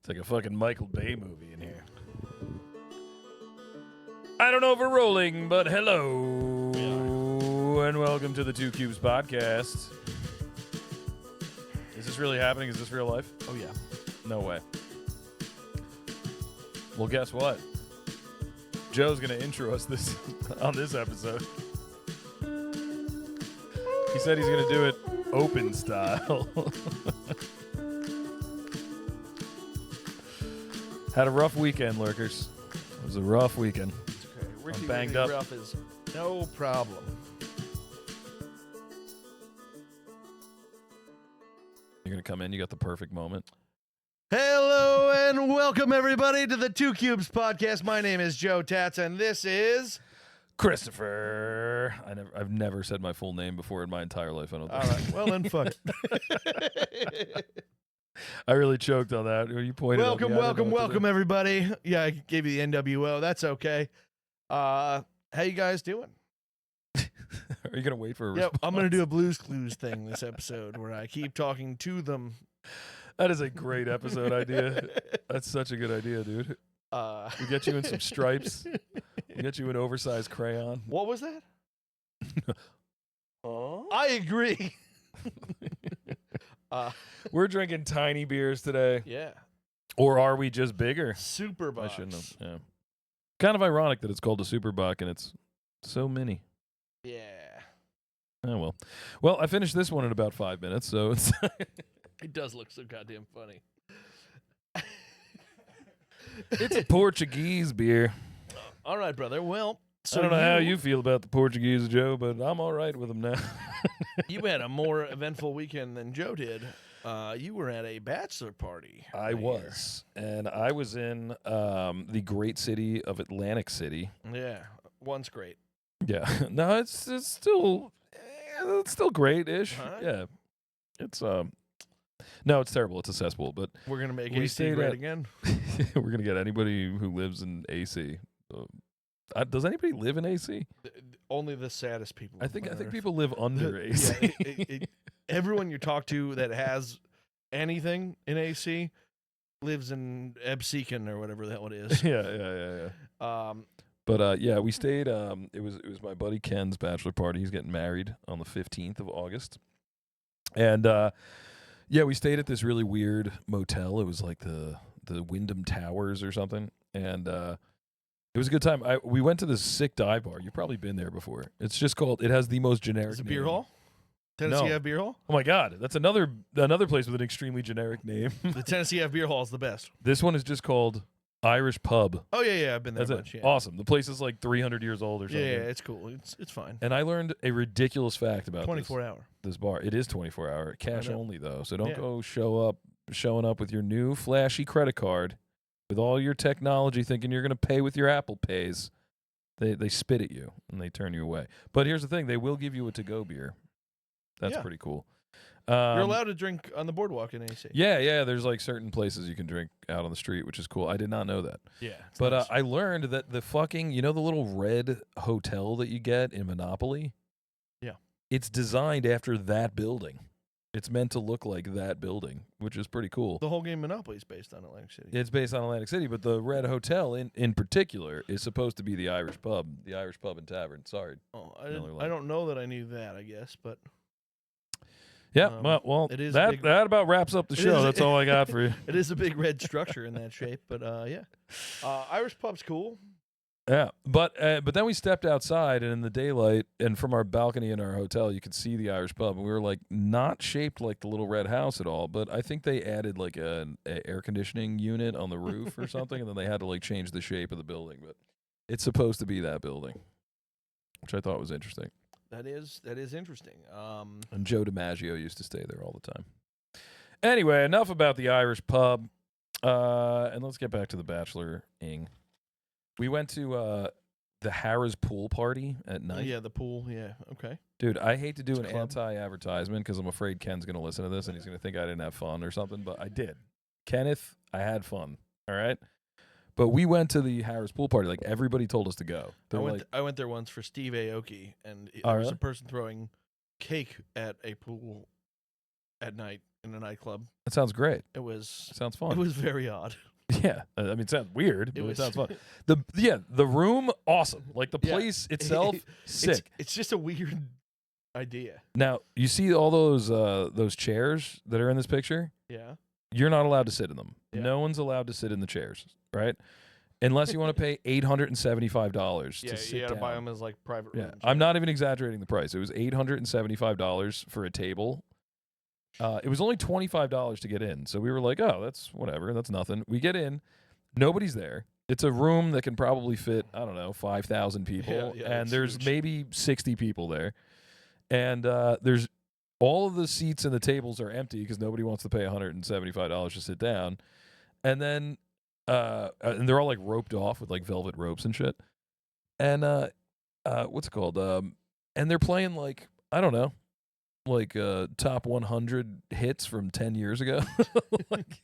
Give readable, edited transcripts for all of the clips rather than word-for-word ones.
It's like a fucking Michael Bay movie in here. I don't know if we're rolling, but hello. And welcome to the Two Cubes podcast. Is this really happening? Is this real life? Oh, yeah. No way. Well, guess what? Joe's going to intro us this on this episode. He said he's going to do it open style. Had a rough weekend, lurkers. It was a rough weekend. It's okay. Ricky, I'm banged up. Rough is no problem. You're going to come in. You got the perfect moment. Hello and welcome, everybody, to the Two Cubes podcast. My name is Joe Tats, and this is... Christopher. I've never said my full name before in my entire life. I don't think. All right. Well, then, fuck it. I really choked on that. You pointed at me. Welcome, everybody. Yeah, I gave you the NWO. That's okay. How you guys doing? Are you going to wait for a Yeah, response? I'm going to do a Blues Clues thing this episode where I keep talking to them. That is a great episode idea. That's such a good idea, dude. We get you in some stripes. We get you an oversized crayon. What was that? I agree. We're drinking tiny beers today. Yeah. Or are we just bigger? Super I Bucks. shouldn't have. Yeah. Kind of ironic that it's called a Super Buck and it's so mini. Yeah. Oh, well. Well, I finished this one in about 5 minutes, so it's... It does look so goddamn funny. It's a Portuguese beer. All right, brother. Well, so I don't know how you feel about the Portuguese, Joe, but I'm all right with them now. You had a more eventful weekend than Joe did. You were at a bachelor party. I was. And I was in the great city of Atlantic City. Yeah. Once great. Yeah. No, it's still great-ish. Huh? Yeah. It's no, it's terrible. It's a cesspool, but We're going to make We AC stayed great at- again. we're going to get anybody who lives in AC. Does anybody live in AC? Only the saddest people. I think on Earth. people live under Yeah, AC. everyone you talk to that has anything in AC lives in Ebsecan or whatever the hell it is. Yeah. But yeah, we stayed. It was my buddy Ken's bachelor party. He's getting married on the 15th of August, and yeah, we stayed at this really weird motel. It was like the Wyndham Towers or something, and it was a good time. We went to this sick dive bar. You've probably been there before. It's just called. It has the most generic. Is it name. beer hall? Tennessee No. have beer hall? Oh my God, that's another place with an extremely generic name. The Tennessee have beer hall is the best. This one is just called Irish Pub. Oh yeah, I've been there That's a it. bunch. Yeah. Awesome. The place is like 300 years old or Yeah, something. yeah, it's cool. It's fine. And I learned a ridiculous fact about 24 hour. this bar. It is 24 hour, cash know. only though. So don't Yeah. go showing up with your new flashy credit card with all your technology thinking you're going to pay with your Apple Pays. They spit at you and they turn you away. But here's the thing, they will give you a to-go beer. That's Yeah. pretty cool. You're allowed to drink on the boardwalk in AC. Yeah, there's like certain places you can drink out on the street, which is cool. I did not know that. Yeah. But nice. I learned that the fucking, the little red hotel that you get in Monopoly? Yeah. It's designed after that building. It's meant to look like that building, which is pretty cool. the whole game Monopoly is based on Atlantic City. It's based on Atlantic City, but the red hotel in particular is supposed to be the Irish Pub and Tavern. Sorry. Oh, Miller Lite. I don't know that I knew that, I guess, but Yeah, well, it is that big- that about wraps up the It show. is- That's all I got for you. it is a big red structure in that shape. But yeah. Irish pub's cool. Yeah, but then we stepped outside, and in the daylight, and from our balcony in our hotel, you could see the Irish Pub, and we were like not shaped like the little red house at all. But I think they added like an air conditioning unit on the roof or something, and then they had to like change the shape of the building. But it's supposed to be that building, which I thought was interesting. That is interesting. And Joe DiMaggio used to stay there all the time. Anyway, enough about the Irish Pub, and let's get back to the Bachelor-ing. We went to the Harrah's pool party at night. Yeah, the pool. Yeah, okay. Dude, I hate to do It's an a club. anti-advertisement because I'm afraid Ken's going to listen to this and he's going to think I didn't have fun or something, but I did. Kenneth, I had fun, all right? But we went to the Harrah's pool party. Like, everybody told us to go. I went there once for Steve Aoki, and Oh, there was really? a person throwing cake at a pool at night in a nightclub. That sounds great. It was Sounds fun. It was very odd. Yeah, I mean, it sounds weird, but it was- sounds fun. The room, awesome. Like the Yeah. place itself, sick. It's just a weird idea. Now you see all those chairs that are in this picture. Yeah. You're not allowed to sit in them. Yeah. No one's allowed to sit in the chairs, right? Unless you want to pay $875 Yeah, to sit you gotta down. buy them as like private Yeah, rooms. I'm not even exaggerating the price. It was $875 for a table. It was only $25 to get in. So we were like, oh, that's whatever. That's nothing. We get in. Nobody's there. It's a room that can probably fit, I don't know, 5,000 people. Yeah, and it's there's huge. maybe 60 people there. And there's all of the seats and the tables are empty because nobody wants to pay $175 to sit down. And then and they're all like roped off with like velvet ropes and shit. And what's it called? And they're playing like, I don't know, like top 100 hits from 10 years ago. Like,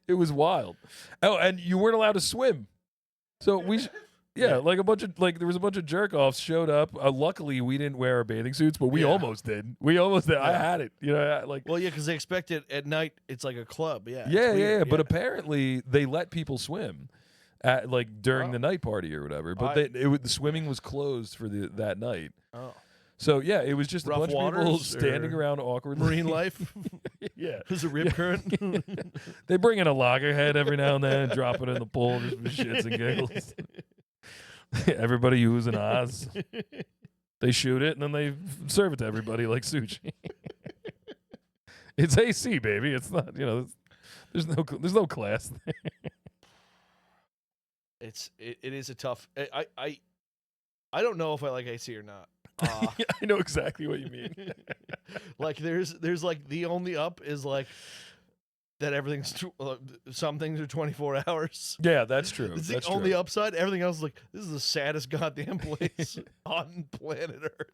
it was wild. Oh, and you weren't allowed to swim. So Yeah. like there was a bunch of jerk offs showed up. Luckily, we didn't wear our bathing suits, but we Yeah. almost did. We almost did. I Yeah. had it. You know, like Well, yeah, because they expect it at night. It's like a club. Yeah. it's yeah. weird, But apparently, they let people swim at like during Oh. the night party or whatever. But the swimming was closed for that night. Oh. So yeah, it was just a Rough bunch of people waters standing or around awkwardly. Marine life. Yeah, There's a rip current. they bring in a loggerhead every now and then and drop it in the pool just for shits and giggles. Everybody use an Oz. They shoot it and then they serve it to everybody like sushi. It's AC, baby. It's not, there's no class. It is a tough. I don't know if I like AC or not. Yeah, I know exactly what you mean. Like there's like the only up is like that everything's some things are 24 hours. Yeah, that's true. It's the That's only true. upside. Everything else is like this is the saddest goddamn place on planet Earth.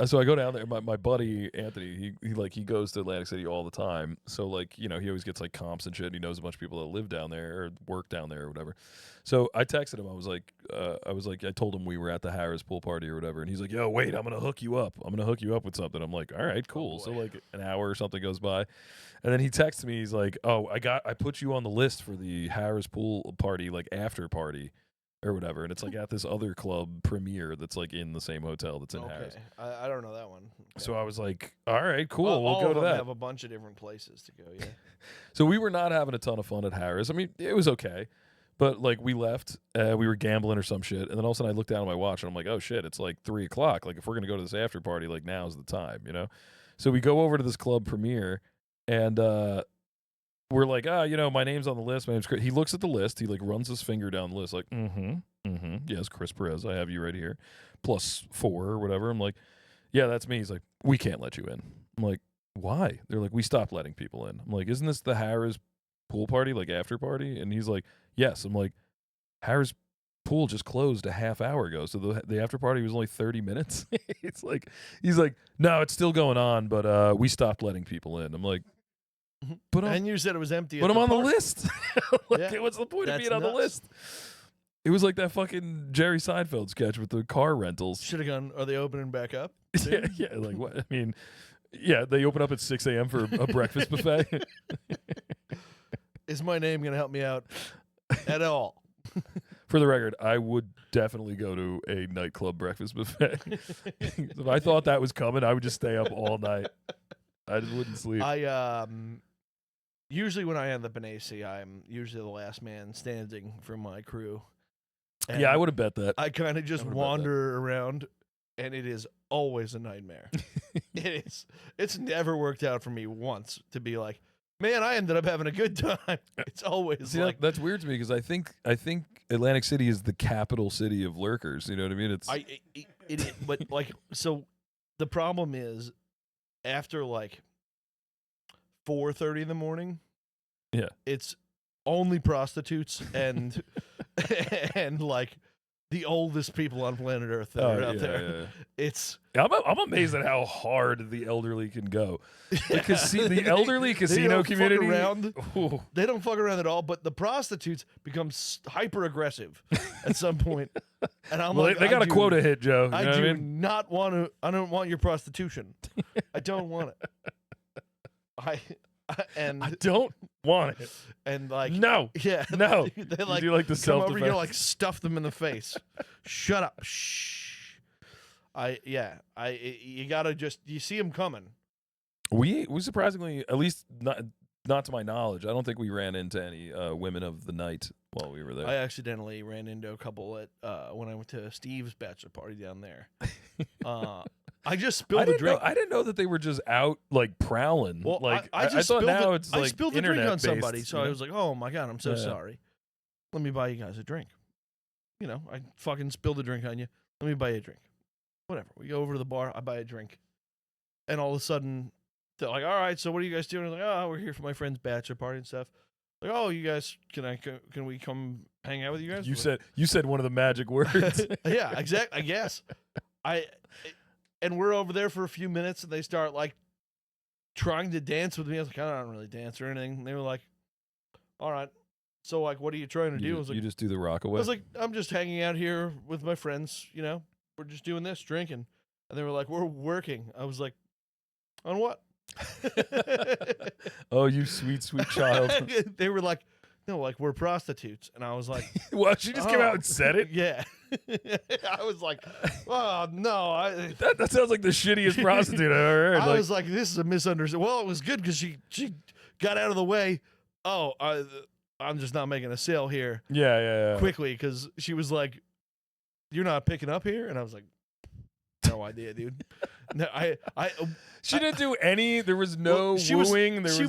So I go down there. My buddy Anthony, he goes to Atlantic City all the time. So like he always gets like comps and shit. And he knows a bunch of people that live down there or work down there or whatever. So I texted him. I told him we were at the Harris pool party or whatever, and he's like, "Yo, wait, I'm gonna hook you up. I'm gonna hook you up with something." I'm like, "All right, cool." So boy. like an hour or something goes by, and then he texts me. He's like, "Oh, I put you on the list for the Harris pool party, like after party." Or whatever, and it's like at this other club Premier that's like in the same hotel that's in Harris. Okay, I don't know that one. Okay. So I was like, all right, cool, All we'll go of to them that. have a bunch of different places to go. Yeah. So we were not having a ton of fun at Harris. I mean, it was okay, but like we left, we were gambling or some shit, and then all of a sudden I looked down at my watch and I'm like, oh shit, it's like 3 o'clock. Like if we're gonna go to this after party, like now's the time, So we go over to this club Premier, and we're like, my name's on the list. My name's Chris. He looks at the list. He like runs his finger down the list, like, yes, Chris Perez, I have you right here, +4 or whatever. I'm like, yeah, that's me. He's like, we can't let you in. I'm like, why? They're like, we stopped letting people in. I'm like, isn't this the Harris pool party, like after party? And he's like, yes. I'm like, Harris pool just closed a half hour ago, so the after party was only 30 minutes. It's like, he's like, no, it's still going on, but we stopped letting people in. I'm like, but And you said it was empty. I'm at on the park. list. Like, Yeah, what's the point of that's being on the nuts. list? It was like that fucking Jerry Seinfeld sketch with the car rentals. Should have gone. Are they opening back up? Yeah, like what? I mean, yeah, they open up at 6 a.m. for a breakfast buffet. Is my name going to help me out at all? For the record, I would definitely go to a nightclub breakfast buffet. If I thought that was coming, I would just stay up all night. I just wouldn't sleep. I usually when I end up in AC, I'm usually the last man standing for my crew. And yeah, I would have bet that. I kind of just I would've bet that. wander around, and it is always a nightmare. It is. It's never worked out for me once to be like, man, I ended up having a good time. It's always See, like that's weird to me because I think Atlantic City is the capital city of lurkers. You know what I mean? It's it is, but like so. The problem is after like 4:30 in the morning. Yeah, it's only prostitutes and and like the oldest people on planet Earth that are out there. Yeah. It's I'm amazed at how hard the elderly can go. Because see, the elderly casino community, fuck around. Ooh. They don't fuck around at all. But the prostitutes become hyper aggressive at some point. And I'm Well, like, they got a quota hit, Joe. You know I what do I mean? not want to. I don't want your prostitution. I don't want it. I don't want it. and like No. yeah No. they You do like the come over, self-defense. you like stuff them in the face. Shut up. Shh. You gotta you see them coming. We surprisingly, at least not to my knowledge, I don't think we ran into any women of the night while we were there. I accidentally ran into a couple at when I went to Steve's bachelor party down there. I just spilled a drink. I didn't know that they were just out like prowling. Well, like I just thought spilled now the, it's I like spilled the drink on internet-based, somebody, so you I know? was like, "Oh my god, I'm so Yeah. sorry. Let me buy you guys a drink." You know, I fucking spilled a drink on you. Let me buy you a drink. Whatever. We go over to the bar. I buy a drink, and all of a sudden, they're like, "All right, so what are you guys doing?" I'm like, "Oh, we're here for my friend's bachelor party and stuff." Like, "Oh, you guys, can we come hang out with you guys?" You said one of the magic words. Yeah, exactly. I guess and we're over there for a few minutes, and they start like trying to dance with me. I was like, I don't really dance or anything. And they were like, "All right, so like, what are you trying to do?" I was like, you just do the rock away. I was like, "I'm just hanging out here with my friends. You know, we're just doing this, drinking." And they were like, "We're working." I was like, "On what?" Oh, you sweet child. They were like, "No, like we're prostitutes." And I was like, Well, she just came out and said it. Yeah. I was like, "Oh no!" That sounds like the shittiest prostitute I've ever heard. I Like, was like, "This is a misunderstanding." Well, it was good because she got out of the way. Oh, I'm just not making a sale here yeah. quickly because she was like, "You're not picking up here," and I was like, "No idea, dude." No, she didn't do any. There was no she wooing. she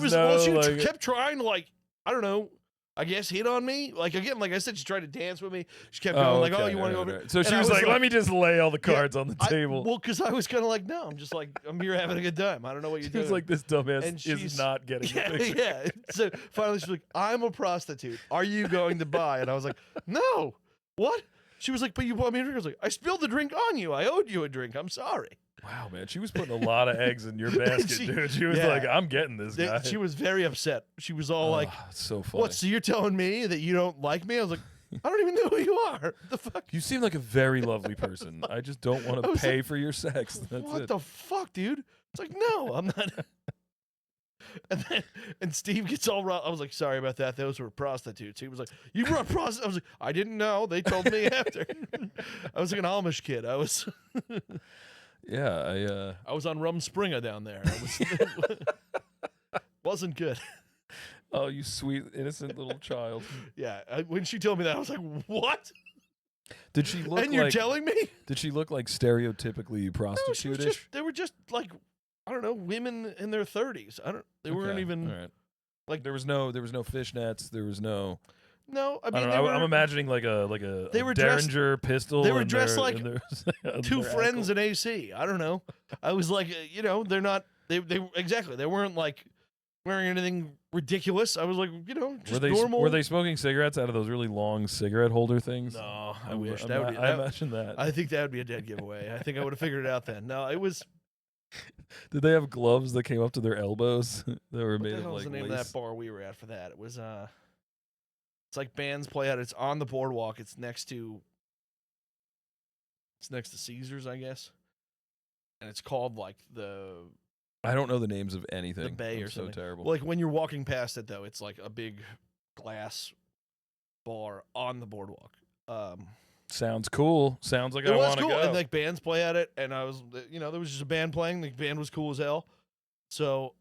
kept trying to like, I don't know, I guess hit on me. Like again, like I said, she tried to dance with me. She kept going like, "Oh, you want to go over?" So she And I was like, like, "Let me just lay all the cards on the table." Well, because I was kind of like, "No, I'm just like, I'm here having a good time. I don't know what you're She doing." was like, "This dumbass And is she's- not getting the Yeah, picture." yeah. So finally, she's like, "I'm a prostitute. Are you going to buy?" And I was like, "No. What?" She was like, "But you bought me a drink." I was like, "I spilled the drink on you. I owed you a drink. I'm sorry." Wow, man, she was putting a lot of eggs in your basket, dude. She was yeah. like, "I'm getting this guy." She was very upset. She was all like, It's so funny. "What? So you're telling me that you don't like me?" I was like, "I don't even know who you are. The fuck?" You seem like a very lovely person. I just don't want I to was pay like, for your sex. That's What it. the fuck, dude? It's like, no, I'm not. And Steve gets all wrong. I was like, "Sorry about that. Those were prostitutes." He was like, "You brought prostitutes?" I was like, "I didn't know. They told me after." I was like an Amish kid. I was Yeah, I was on Rum Springer down there. Wasn't good. oh, you sweet innocent little child. Yeah. When she told me that, I was like, "What?" Did she look And you're like? telling me? Did she look like stereotypically No, she was prostitute-ish? they were just like, I don't know, women in their 30s. They weren't Okay, even all right. like- there was no fishnets. There was no. No, I I mean, don't they know. were I'm imagining like a they were dressed- Derringer pistol. they were in dressed their- like in their- on two their friends ankle. in AC. I don't know. I was like, they're not. They exactly. They weren't like wearing anything ridiculous. I was like, just normal. Were they smoking cigarettes out of those really long cigarette holder things? No, I wish I'm that not- would. I imagine that. I think that would be a dead giveaway. I think I would have figured it out then. No, it was. Did they have gloves that came up to their elbows that were What made the of hell was like the name lace? of that bar we were at for that? It was It's like bands play out. It's on the boardwalk. It's next to Caesars, I guess. And it's called like I don't know the names of anything. Bay I'm or so something. terrible. Like when you're walking past it though, it's like a big glass bar on the boardwalk. Sounds cool. Sounds like It I was want to cool, go. and like bands play at it, and I was, there was just a band playing. The band was cool as hell, so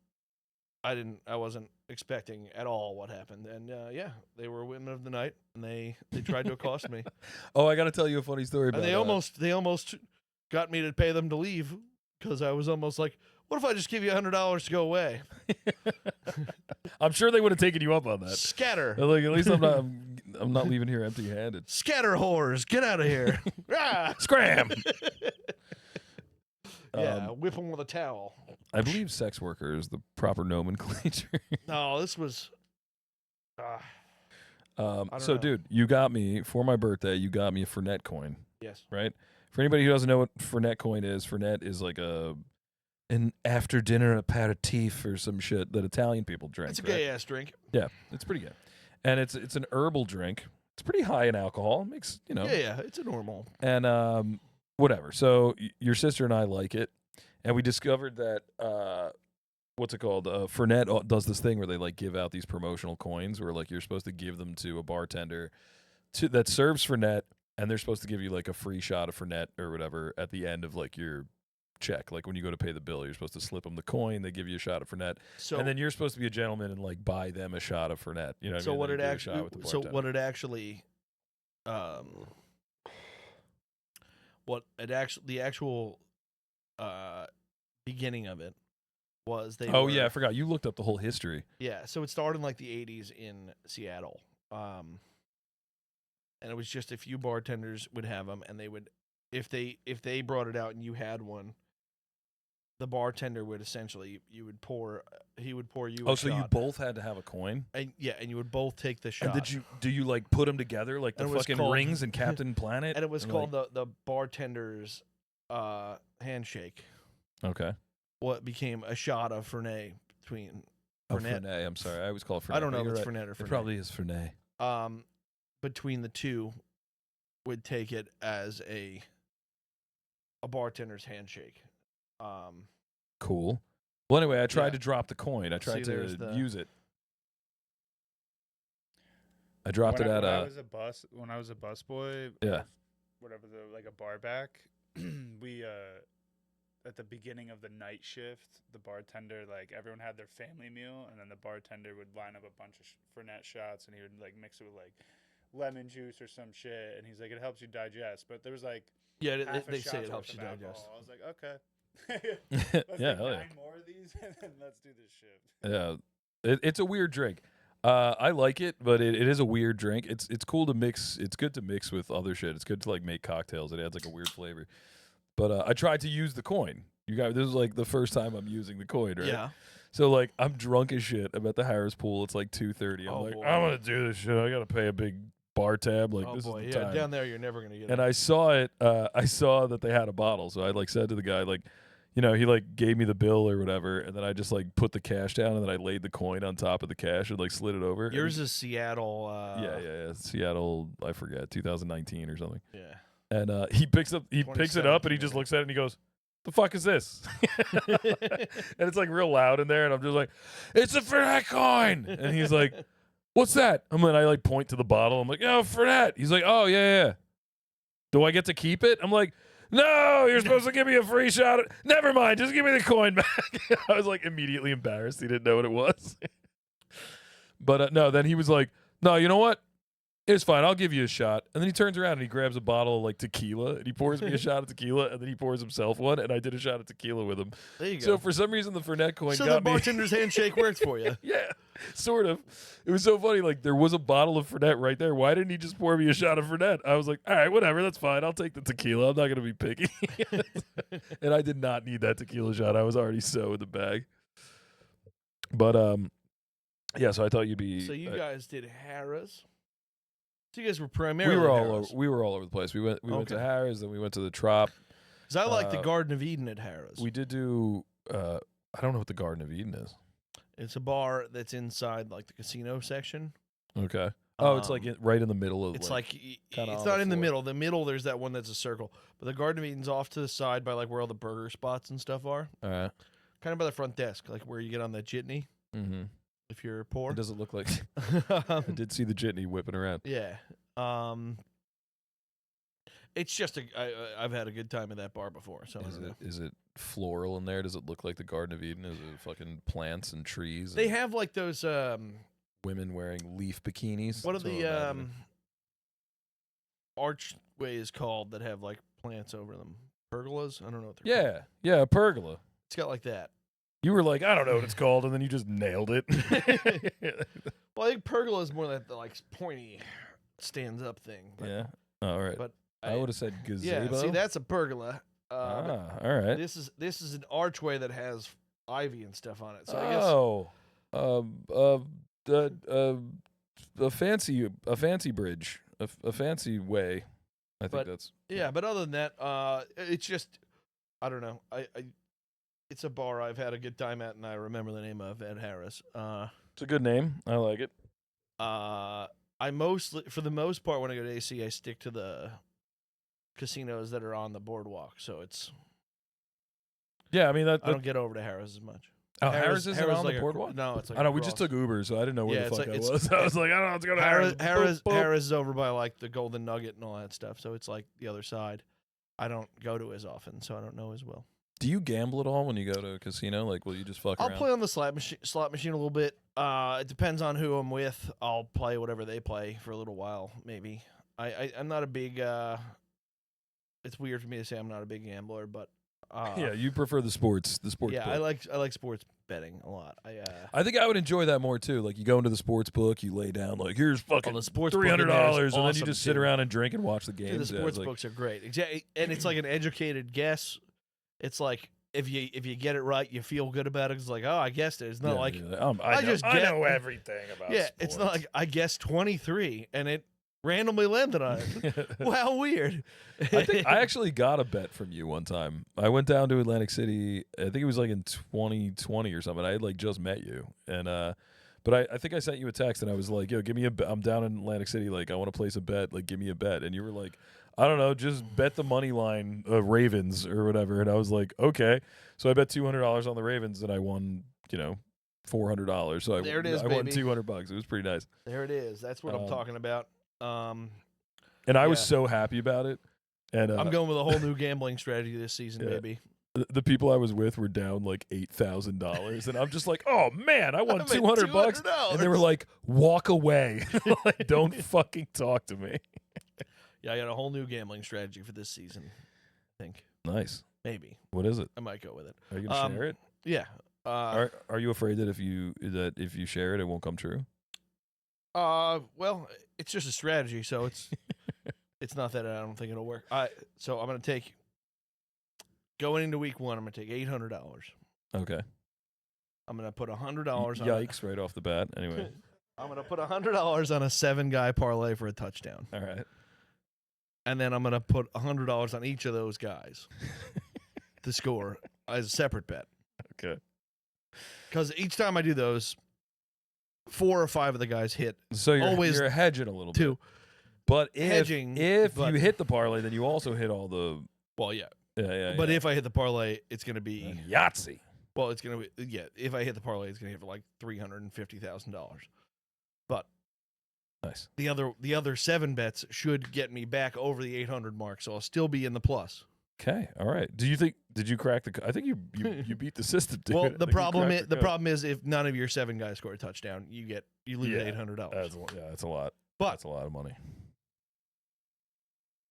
I wasn't expecting at all what happened, and yeah, they were women of the night, and they tried to accost me, Oh, I got to tell you a funny story about and they almost got me to pay them to leave because I was almost like, what if I just give you $100 to go away? I'm sure they would have taken you up on that. Scatter, Like at least I'm not leaving here empty-handed. scatter whores, get out of here! Ah! Scram. Yeah, whip them with a towel. I believe sex worker is the proper nomenclature. No, this was. don't So, know. dude, you got me for my birthday. You got me a Fernet coin, Yes. right? For anybody who doesn't know what Fernet coin is, Fernet is like an after dinner aperitif or some shit that Italian people drink. It's a right? gay ass drink. Yeah, it's pretty good, and it's an herbal drink. It's pretty high in alcohol. Makes Yeah, it's a normal. and whatever. So your sister and I like it, and we discovered that what's it called? Fernet does this thing where they like give out these promotional coins where like you're supposed to give them to a bartender that serves Fernet, and they're supposed to give you like a free shot of Fernet or whatever at the end of like your check. Like when you go to pay the bill, you're supposed to slip them the coin. They give you a shot of Fernet, So and then you're supposed to be a gentleman and like buy them a shot of Fernet. You know what I so mean? what Then it you do a shot actually with the so bartender. what it actually the actual beginning of it was they Oh were, yeah, I forgot. You looked up the whole history. yeah, so it started in like the 80s in Seattle. And it was just a few bartenders would have them, and they would if they brought it out and you had one, the bartender would essentially he would pour you a Oh, so you shot. both had to have a coin? And you would both take the shot. And do you like put them together like the And it was fucking called- rings in Captain Planet? and it was And, called the bartender's handshake. Okay. What became a shot of Fernet between Oh, Fernet. Fernet. I'm sorry. I always call it Fernet. I don't but know if you're it's right. Fernet or Fernet. It probably is Fernet. Between the two would take it as a bartender's handshake. Cool. Well, anyway, I tried Yeah. to drop the coin. I tried See, there's to the- use it. I dropped it at when I was a busboy. Yeah. Whatever like a bar back. We at the beginning of the night shift, the bartender like everyone had their family meal, and then the bartender would line up a bunch of Fernet shots, and he would like mix it with like lemon juice or some shit, and he's like, it helps you digest. But there was like Yeah, half a they say shot's it helps worth you of digest. alcohol. I was like, okay. Let's Yeah, make hell yeah. 9 more of these, and then let's do this shit. Yeah. It's a weird drink. I like it, but it is a weird drink. It's cool to mix. It's good to mix with other shit. It's good to like make cocktails. It adds like a weird flavor. But I tried to use the coin. You guys, this is like the first time I'm using the coin, right? Yeah. So like I'm drunk as shit. I'm at the Harris pool. It's like 2:30. I'm Oh, like, boy. I'm gonna do this shit. I gotta pay a big bar tab. Like Oh this boy, is the yeah. time. Down there, you're never gonna get And it. I saw it. I saw that they had a bottle. So I like said to the guy like, he like gave me the bill or whatever, and then I just like put the cash down, and then I laid the coin on top of the cash and like slid it over. And Yours is Seattle. yeah. Seattle, I forget, 2019 or something. Yeah. And he picks it up, and he just 2017, looks at it and he goes, "The fuck is this?" And it's like real loud in there, and I'm just like, "It's a Fernet coin." And he's like, "What's that?" And then I like point to the bottle. I'm like, "Oh, Fernet." He's like, "Oh yeah. Do I get to keep it?" I'm like, "No, you're supposed to give me a free shot." Never mind, just give me the coin back. I was like immediately embarrassed. He didn't know what it was. But no, then he was like, "No, you know what? It's fine. I'll give you a shot." And then he turns around and he grabs a bottle of like tequila and he pours me a shot of tequila, and then he pours himself one, and I did a shot of tequila with him. There you go. So for some reason the Fernet coin So got the me. bartender's handshake worked for you. Yeah, sort of. It was so funny. Like there was a bottle of Fernet right there. Why didn't he just pour me a shot of Fernet? I was like, all right, whatever, that's fine. I'll take the tequila. I'm not gonna be picky. And I did not need that tequila shot. I was already so in the bag. But yeah. So I thought you'd be. So you guys did Harrah's. So you guys were primarily we were all Harrah's. over. We were all over the place. We went to Okay. Harrah's, then we went to the Trop. Because I like the Garden of Eden at Harrah's. We did do. I don't know what the Garden of Eden is. It's a bar that's inside like the casino section. Okay. Oh, it's like Um, right in the middle of. It's like like kinda it's on not the in the floor. middle. The middle, there's that one that's a circle. But the Garden of Eden's off to the side by like where all the burger spots and stuff are. all right. Kind of by the front desk, like where you get on that jitney Mm-hmm. if you're poor. It doesn't look like. I did see the jitney whipping around. Yeah. It's just I've had a good time at that bar before. So I don't know. Is it floral in there? Does it look like the Garden of Eden? Is it fucking plants and trees? They and have like those women wearing leaf bikinis. what are That's I'm the imagining. archways called that have like plants over them? Pergolas? I don't know what they're called. Yeah, a pergola. It's got like that. You were like, I don't know what it's called, and then you just nailed it. Well, I think pergola is more like the like pointy stands up thing. But Yeah. All right. But I would have said yeah, gazebo. see that's a pergola. But all right. this is an archway that has ivy and stuff on it. So I guess Oh. a fancy bridge, a fancy way. I think But- that's Yeah, but other than that, it's just I don't know. I it's a bar I've had a good time at, and I remember the name of Ed Harris. it's a good name. I like it. I mostly, for the most part, when I go to AC, I stick to the casinos that are on the boardwalk. So it's Yeah, I mean that. I don't get over to Harris as much. Oh, Harris isn't on like the boardwalk. No, it's like I know we just across. took Uber, so I didn't know where Yeah, the it's fuck like- I it's- was. I was like, I don't know, let's go to Harris. Harris. Boop, boop. Harris is over by like the Golden Nugget and all that stuff. So it's like the other side. I don't go to as often, so I don't know as well. Do you gamble at all when you go to a casino? Like, will you just fuck I'll around? play on the slot machine a little bit. It depends on who I'm with. I'll play whatever they play for a little while, maybe. I'm not a big. It's weird for me to say I'm not a big gambler, but Yeah, you prefer the sports. yeah, book. I like sports betting a lot. I think I would enjoy that more too. Like you go into the sports book, you lay down like here's fucking the sports book in $300, there is and then you awesome, just sit too. around and drink and watch the Dude, games. the Yeah, sports it's like- books are great, exactly, and it's like an educated guess. It's like if you get it right, you feel good about it. It's like, oh, I guessed it. It's not yeah, like yeah, I just I get- know everything about. yeah, it's not like I guessed 23 and it randomly landed on it. Wow, weird. I think I actually got a bet from you one time. I went down to Atlantic City. I think it was like in 2020 or something. I had like just met you, and but I think I sent you a text and I was like, "Yo, give me a bet. I'm down in Atlantic City. Like, I want to place a bet. Like, give me a bet." And you were like, "I don't know, just bet the money line Ravens or whatever." And I was like, "Okay." So I bet $200 on the Ravens, and I won. $400. So There it is, I won baby. $200. It was pretty nice, There it is. That's what I'm talking about. and I was Yeah. so happy about it. And I'm going with a whole new gambling strategy this season, Yeah. baby. the people I was with were down like $8,000, and I'm just like, oh man, I won I made $200, and they were like, walk away, like, don't fucking talk to me. yeah, I got a whole new gambling strategy for this season. I think Nice. maybe What is it? I might go with it. Are you gonna share it? Yeah. Are you afraid that if you share it, it won't come true? Well, it's just a strategy, so it's not that I don't think it'll work. So I'm gonna take going into week 1. I'm gonna take $800. Okay. I'm gonna put $100 on. Yikes! Right off the bat. Anyway. I'm gonna put $100 on a 7-guy parlay for a touchdown, All right. and then I'm gonna put $100 on each of those guys to score as a separate bet. Okay. Because each time I do those, 4 or 5 of the guys hit. So Always you're hedging a little bit. 2. But Hedging, if but- you hit the parlay, then you also hit all the Well, yeah. yeah. But if I hit the parlay, it's gonna be and Yahtzee. well. It's gonna be if I hit the parlay, it's gonna hit for like $350,000. But Nice. the other 7 bets should get me back over the 800 mark, so I'll still be in the plus. Okay, all right. Did you crack the? I think you beat the system. Dude. Well, I the think you problem cracked is the code. problem is if none of your 7 guys score a touchdown, you lose Yeah, $800. That's a lot. But- That's a lot of money.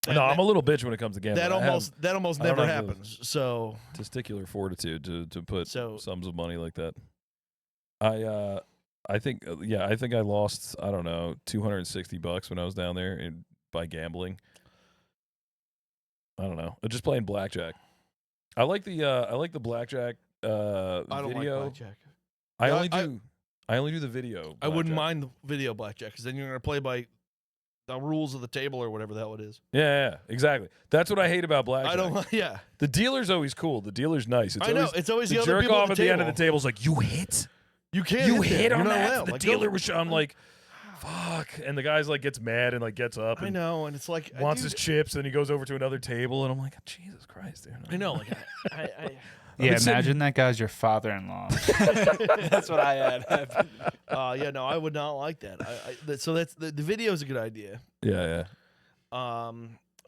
That- No, I'm that- a little bitch when it comes to gambling. that I have almost I don't never have the- happens. So testicular fortitude to put So- sums of money like that. I think I lost, I don't know, $260 when I was down there by gambling. I don't know. Just playing blackjack. I like the blackjack I don't video. like blackjack. I Yeah, only do the video. I wouldn't blackjack. mind the video blackjack because then you're gonna play by the rules of the table or whatever the hell it is. Yeah, exactly. That's what I hate about blackjack. I don't like. Yeah, The dealer's always cool. The dealer's nice. It's I know. always, It's always the the other jerk people off at at the end of the table's like, you hit? You can't. You hit hit there. on You're not that? allowed. The Like, dealer go- was I'm like, fuck. And the guy's like gets mad and like gets up I and know, and it's like wants dude, his chips and he goes over to another table and I'm like, Jesus Christ, dude. I know. Like I Yeah, been sitting- imagine that guy's your father-in-law. That's what I had. yeah, no, I would not like that. So that's the video is a good idea. Yeah.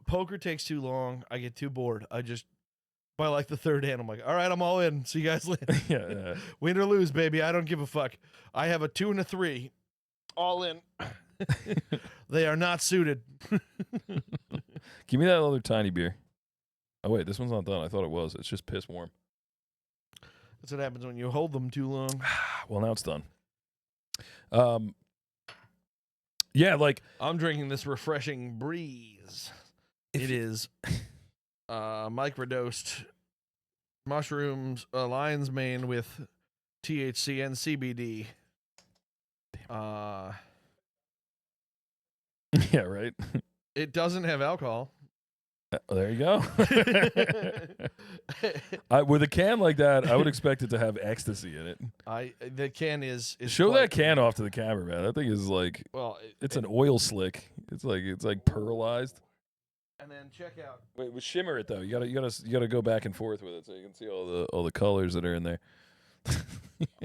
Poker takes too long. I get too bored. I just by like the 3rd hand, I'm like, all right, I'm all in. See you guys later. Yeah. Win or lose, baby. I don't give a fuck. I have a 2 and a 3, all in. They are not suited. Give me that other tiny beer. Oh wait, this one's not done. I thought it was. It's just piss warm. That's what happens when you hold them too long. Well, now it's done. Yeah, like I'm drinking this refreshing breeze. It is microdosed mushrooms, lion's mane with THC and CBD. Yeah, right. It doesn't have alcohol. There you go. With a can like that, I would expect it to have ecstasy in it. The can is Show quite- that can off to the camera, man. That thing is like Well, it's an oil slick. It's like pearlized. And then check out. Wait, with shimmer it though. You gotta go back and forth with it so you can see all the colors that are in there.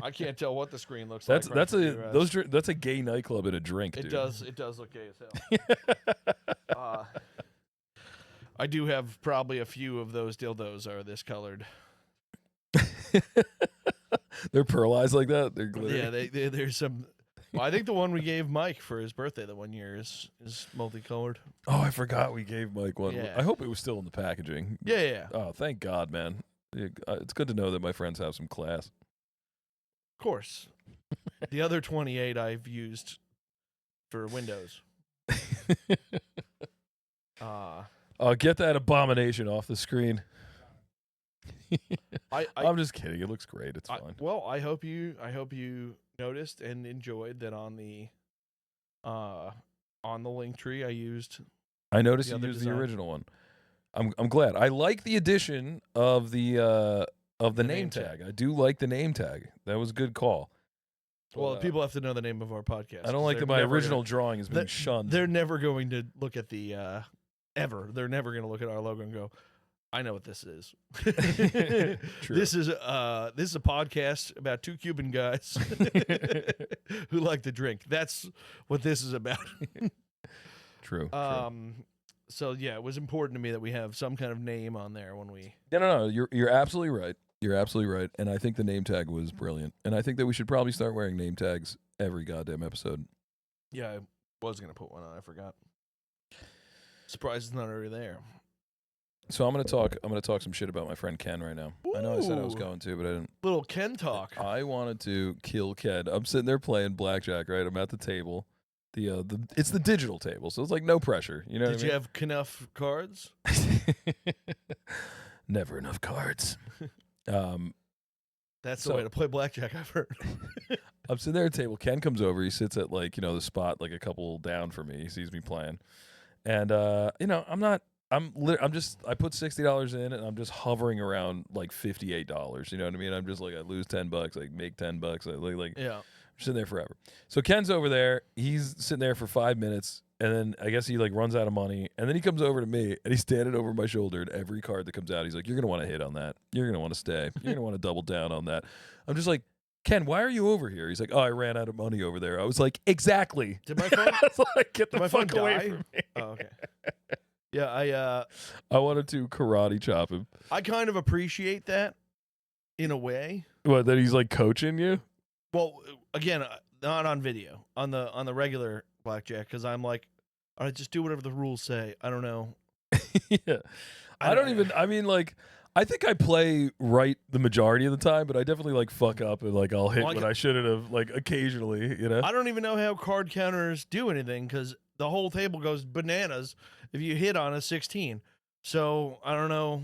I can't tell what the screen looks That's like. that's a gay nightclub in a drink. It Dude. does look gay as hell. I do have probably a few of those dildos are this colored. They're pearlized like that. They're glittery. Yeah, there's some. Well, I think the one we gave Mike for his birthday the one year is multicolored. Oh, I forgot we gave Mike one. Yeah. I hope it was still in the packaging. Yeah. Oh, thank God, man. It's good to know that my friends have some class. Of course. The other 28 I've used for Windows. Get that abomination off the screen. I'm just kidding. It looks great. It's fine. Well, I hope you noticed and enjoyed that on the link tree I used. I noticed the you other used design. the original one. I'm glad. I like the addition of the name name tag. I do like the name tag. That was a good call. Well, But, people have to know the name of our podcast. I don't like that my original drawing is being shunned. They're never going to look at the ever. They're never going to look at our logo and go, "I know what this is." True. This is a podcast about two Cuban guys who like to drink. That's what this is about. True. So yeah, it was important to me that we have some kind of name on there when we. No. You're absolutely right. You're absolutely right. And I think the name tag was brilliant. And I think that we should probably start wearing name tags every goddamn episode. Yeah, I was gonna put one on. I forgot. Surprised it's not already there. So I'm gonna talk some shit about my friend Ken right now. I know I said I was Ooh. going to, but I didn't. Little Ken talk. I wanted to kill Ken. I'm sitting there playing blackjack, right? I'm at the table. It's the digital table, so it's like no pressure. You know Did what I you have enough cards? mean? Never enough cards. That's the way to play blackjack, I've heard. I'm sitting there at the table. Ken comes over. He sits at the spot like a couple down from me. He sees me playing, and I put $60 in, and I'm just hovering around like $58. You know what I mean? I'm just like I lose $10, like make $10. Yeah. I'm sitting there forever. So Ken's over there. He's sitting there for 5 minutes, and then I guess he like runs out of money, and then he comes over to me, and he's standing over my shoulder. And every card that comes out, he's like, "You're gonna want to hit on that. You're gonna want to stay. You're gonna want to double down on that." I'm just like, Ken, why are you over here? He's like, "Oh, I ran out of money over there." I was like, "Exactly." Did my phone? I was like, "Get the my fuck phone away die? from me." Oh, okay. Yeah, I wanted to karate chop him. I kind of appreciate that in a way. What? That he's like coaching you? Well, again, not on video, on the regular blackjack, because I'm like, all right, just do whatever the rules say. I don't know. Yeah. I think I play right the majority of the time, but I definitely like fuck up and like I'll hit Well, when I shouldn't have, like occasionally, you know? I don't even know how card counters do anything because the whole table goes bananas if you hit on a 16. So I don't know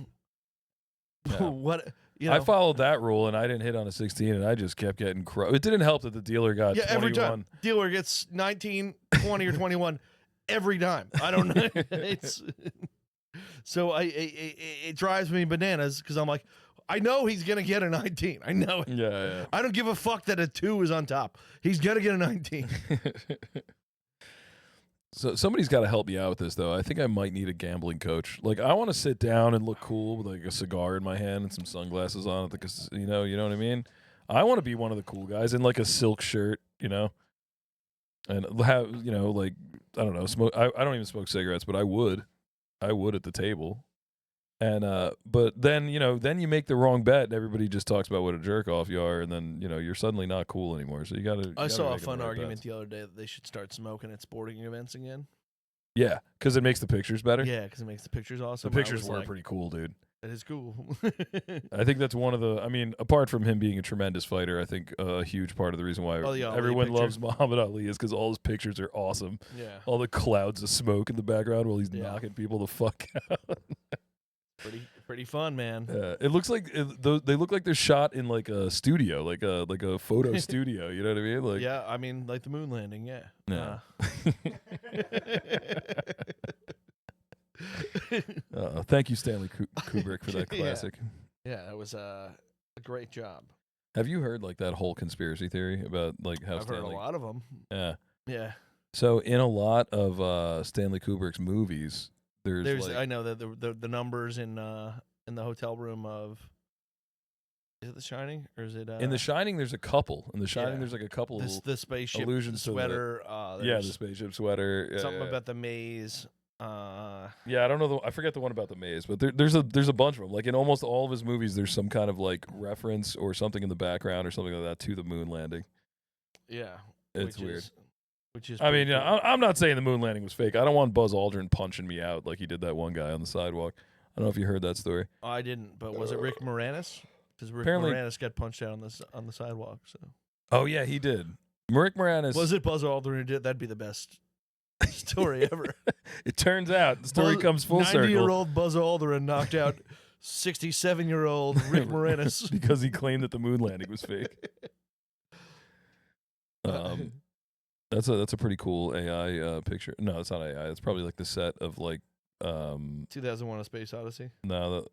Yeah. what. You know, I followed that rule and I didn't hit on a 16 and I just kept getting It didn't help that the dealer got 21. every time dealer gets 19, 20, or 21 every time. I don't know. It's so it drives me bananas because I'm like, I know he's gonna get a 19. I know it. Yeah. I don't give a fuck that a 2 is on top. He's gonna get a 19. So somebody's got to help me out with this, though. I think I might need a gambling coach. Like, I want to sit down and look cool with like a cigar in my hand and some sunglasses on at the casino. You know what I mean? I want to be one of the cool guys in like a silk shirt, you know, and have like I don't know, smoke. I don't even smoke cigarettes, but I would at the table. And but then you make the wrong bet and everybody just talks about what a jerk off you are, and then you're suddenly not cool anymore. So you gotta. I saw a fun argument the other day that they should start smoking at sporting events again. Yeah, because it makes the pictures better. Yeah, because it makes the pictures awesome. The pictures were pretty cool, dude. That is cool. I think that's one of the. I mean, apart from him being a tremendous fighter, I think a huge part of the reason why everyone picture. loves Muhammad Ali is because all his pictures are awesome. Yeah. All the clouds of smoke in the background while he's Yeah. knocking people the fuck out. Pretty fun, man. It looks like they look like they're shot in like a studio, like a photo studio. You know what I mean? Like, Yeah, I mean, like the moon landing. Yeah. Yeah. Thank you, Stanley Kubrick, for that Yeah. classic. Yeah, it was a great job. Have you heard like that whole conspiracy theory about like how I've heard Stanley? a lot of them. Yeah. Yeah. So in a lot of Stanley Kubrick's movies, there's like, I know that the numbers in the hotel room of, is it The Shining or is it in The Shining, there's a couple. In The Shining, yeah. there's like a couple the spaceship allusions to the- sweater? yeah, the there's spaceship sweater. Yeah, something yeah. about the maze. Yeah, I don't know. I forget the one about the maze, but there's a bunch of them. Like in almost all of his movies, there's some kind of like reference or something in the background or something like that to the moon landing. Yeah, It's weird. Which is I mean, pretty yeah, cool. I'm not saying the moon landing was fake. I don't want Buzz Aldrin punching me out like he did that one guy on the sidewalk. I don't know if you heard that story. I didn't, but was it Rick Moranis? Because Rick Apparently- Moranis got punched out on the sidewalk. So Oh yeah, he did. Rick Moranis. was it Buzz Aldrin who did? That'd be the best story ever. It turns out the story comes full circle 90-year-old Buzz Aldrin knocked out 67-year-old Rick Moranis. because he claimed that the moon landing was fake. That's a pretty cool AI picture. No, it's not AI. It's probably like the set of like 2001: A Space Odyssey. no, that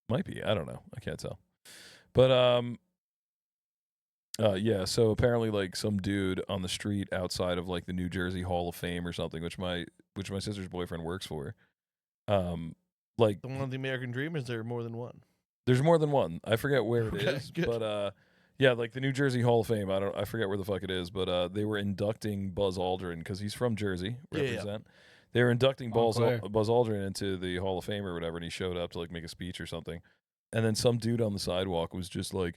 might be. I don't know. I can't tell. But yeah, so apparently like some dude on the street outside of like the New Jersey Hall of Fame or something, which my sister's boyfriend works for. Like The one of the American Dream, is there more than one? there's more than one. I forget where it Okay, is, good. but yeah, like the New Jersey Hall of Fame. I forget where the fuck it is, but they were inducting Buzz Aldrin because he's from Jersey. Yeah, yeah. Represent. They were inducting Buzz Montclair. Aldrin into the Hall of Fame or whatever, and he showed up to like make a speech or something. And then some dude on the sidewalk was just like,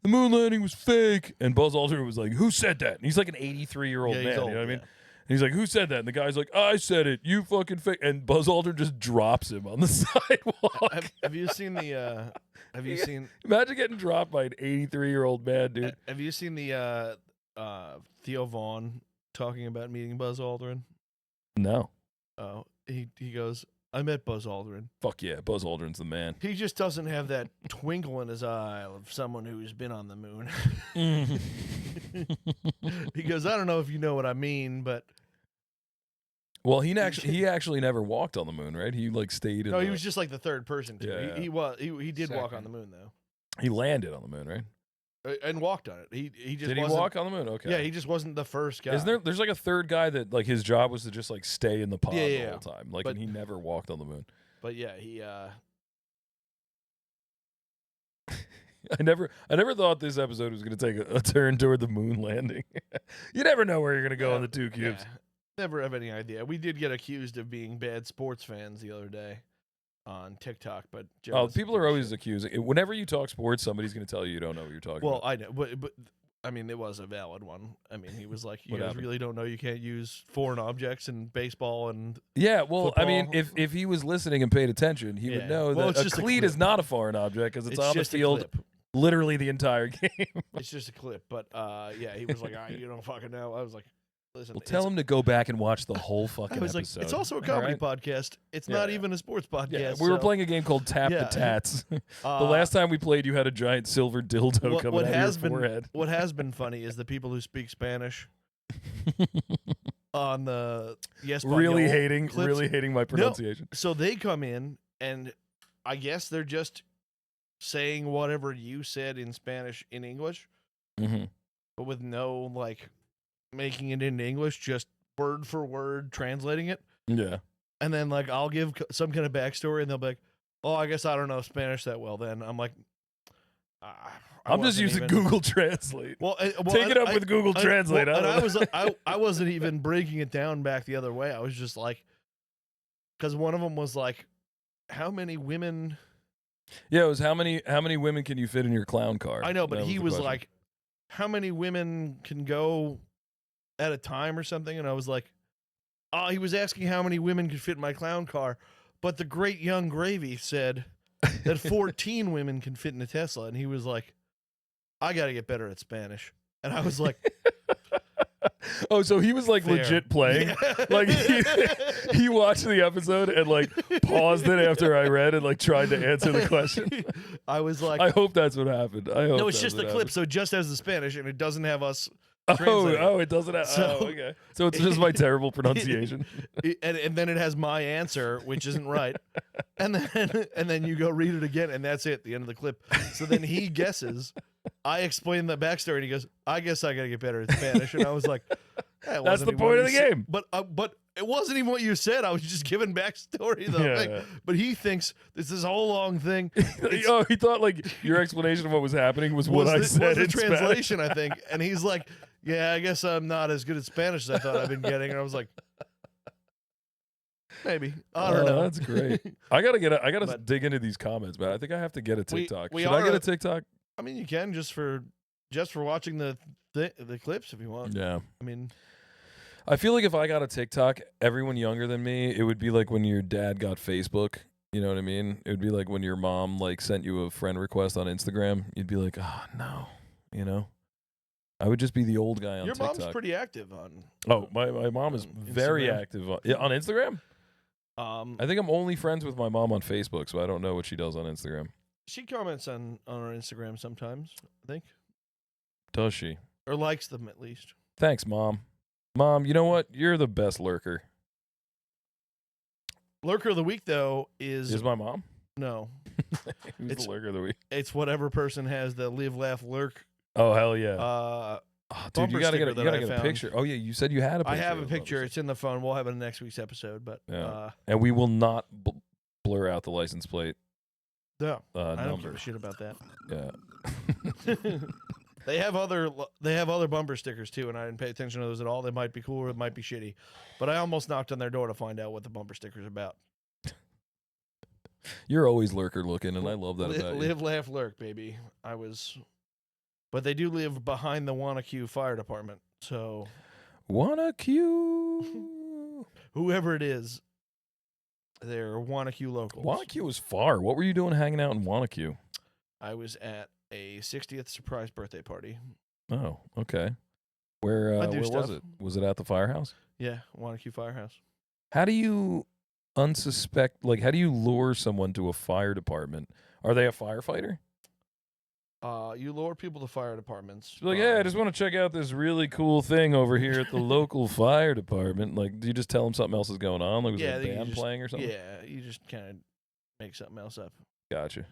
"The moon landing was fake," and Buzz Aldrin was like, "Who said that?" And he's like an 83-year-old Yeah, man. he's old, You know what I mean? yeah. And he's like, "Who said that?" And the guy's like, "I said it. You fucking fake." And Buzz Aldrin just drops him on the sidewalk. Have you seen the? Have you Yeah. seen? Imagine getting dropped by an 83-year-old man, dude. Have you seen the Theo Vaughn talking about meeting Buzz Aldrin? No. Oh, he goes, "I met Buzz Aldrin. Fuck yeah, Buzz Aldrin's the man. He just doesn't have that twinkle in his eye of someone who's been on the moon." He goes, "I don't know if you know what I mean, but Well, he actually never walked on the moon, right? He like stayed in no, the, he was just like the third person to. Yeah, He did walk on Second. the moon though, he landed on the moon, right? And walked on it. He just Did he wasn't- walk on the moon? Okay. Yeah, he just wasn't the first guy. Isn't there's like a third guy that like his job was to just like stay in the pod Yeah, the yeah. whole time. Like But- and he never walked on the moon. But yeah, he I never thought this episode was going to take a turn toward the moon landing. You never know where you're going to go on the two cubes. yeah, never have any idea. We did get accused of being bad sports fans the other day on TikTok, but Joe Oh, doesn't people give are a always shit. accusing. Whenever you talk sports, somebody's going to tell you don't know what you're talking Well, about. I know, but I mean, it was a valid one. I mean, he was like, "You What guys happened? really don't know you can't use foreign objects in baseball," and Yeah, well, I mean, football. if he was listening and paid attention, he Yeah. would know Well, that it's a just a cleat clip. is not a foreign object because it's on the just a field clip. literally the entire game. It's just a clip, but yeah, he was like, "You don't fucking know." I was like, "Listen, Well, tell him to go back and watch the whole fucking I was like, episode. "It's also a all comedy right? podcast. It's not Yeah. even a sports podcast." Yeah, we were so, playing a game called Tap Yeah. the Tats. The uh, last time we played, you had a giant silver dildo coming what out has of your been forehead. what has been funny is the people who speak Spanish on the Yes really Español clips. hating my pronunciation. So they come in, and I guess they're just saying whatever you said in Spanish in English, Mm-hmm. but with no like making it into English, just word for word translating it. Yeah. And then like I'll give some kind of backstory, and they'll be like, "Oh, I guess I don't know Spanish that well." Then I'm like, I'm just using Google Translate. Well, Take it up with Google Translate. and I I was I wasn't even breaking it down back the other way. I was just like, because one of them was like, "How many women?" Yeah, it was how many women can you fit in your clown car? I know, but That he the was question. like, "How many women can go at a time or something?" And I was like, "Oh, he was asking how many women could fit in my clown car." But the great young Gravy said that 14 women can fit in a Tesla, and he was like, "I got to get better at Spanish." And I was like, Oh, so he was like Fair. legit playing. Yeah. Like he watched the episode and like paused it after I read and like tried to answer the question. I was like, I hope that's what happened. I hope no, it's that's just what a clip, so it just has the Spanish and it doesn't have us. translating. Oh, it doesn't have. So- oh, okay. So it's just my terrible pronunciation. And then it has my answer, which isn't right, and then you go read it again, and that's it. The end of the clip. So then he guesses. I explain the backstory, and he goes, "I guess I gotta get better at Spanish." And I was like, That's the point of the game. But it wasn't even what you said. I was just giving backstory though. Yeah, Like, yeah. But he thinks it's this whole long thing. Oh, he thought like your explanation of what was happening was what I said was the in Spanish. translation, I think. And he's like, "Yeah, I guess I'm not as good at Spanish as I thought I've been getting." And I was like, maybe. I don't know. That's great. I gotta But- dig into these comments, man. I think I have to get a TikTok. we Should I are get a a- TikTok? I mean, you can just for watching the clips if you want. Yeah. I mean, I feel like if I got a TikTok, everyone younger than me, it would be like when your dad got Facebook. You know what I mean? It would be like when your mom like sent you a friend request on Instagram. You'd be like, oh no, you know. I would just be the old guy on your TikTok. mom's pretty active on. Oh, my mom is very Instagram. active on Instagram. I think I'm only friends with my mom on Facebook, so I don't know what she does on Instagram. She comments on our Instagram sometimes, I think, Does she? or likes them at least. Thanks, Mom. Mom, you know what? You're the best lurker. Lurker of the week though Is my mom? no, Who's It's- the lurker of the week? it's whatever person has the live laugh lurk. Oh hell yeah! Uh, Oh, dude, bumper you gotta get a, sticker you gotta that I get a found. picture. Oh yeah, you said you had a picture. I have a of the picture. bumper It's in the phone. We'll have it in next week's episode. But Yeah. And we will not blur out the license plate no, I don't number. give a shit about that. Yeah. They have other bumper stickers too, and I didn't pay attention to those at all. They might be cool or it might be shitty, but I almost knocked on their door to find out what the bumper sticker's about. You're always lurker looking, and I love that about you. Live, laugh, lurk, baby. But they do live behind the Wanacue Fire Department, so Wanna Q. whoever it is, they're Wanacue locals. Wanacue was far. What were you doing hanging out in Wanacue? I was at a 60th surprise birthday party. Oh, okay. Where I do where was stuff. it? Was it at the firehouse? Yeah, Wanacue Firehouse. How do you how do you lure someone to a fire department? Are they a firefighter? You lure people to fire departments. Like, yeah, I just want to check out this really cool thing over here at the local fire department. Like, do you just tell them something else is going on? Like, was Yeah, there a you band just- playing or something? Yeah, you just kind of make something else up. Gotcha.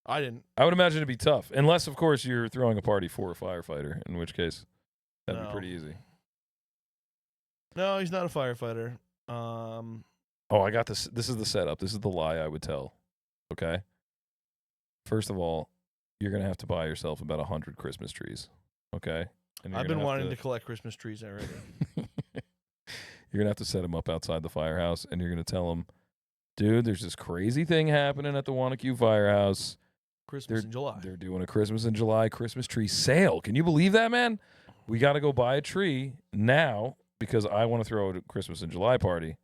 I didn't. I would imagine it'd be tough. Unless, of course, you're throwing a party for a firefighter, in which case that'd be No. pretty easy. No, he's not a firefighter. Oh, I got this. This is the setup. This is the lie I would tell. Okay. First of all, you're going to have to buy yourself about 100 Christmas trees. Okay. And I've been wanting to collect Christmas trees already. You're going to have to set them up outside the firehouse, and you're going to tell them, dude, there's this crazy thing happening at the Wanacue Firehouse. Christmas in July. They're doing a Christmas in July Christmas tree sale. Can you believe that, man? We got to go buy a tree now because I want to throw a Christmas in July party.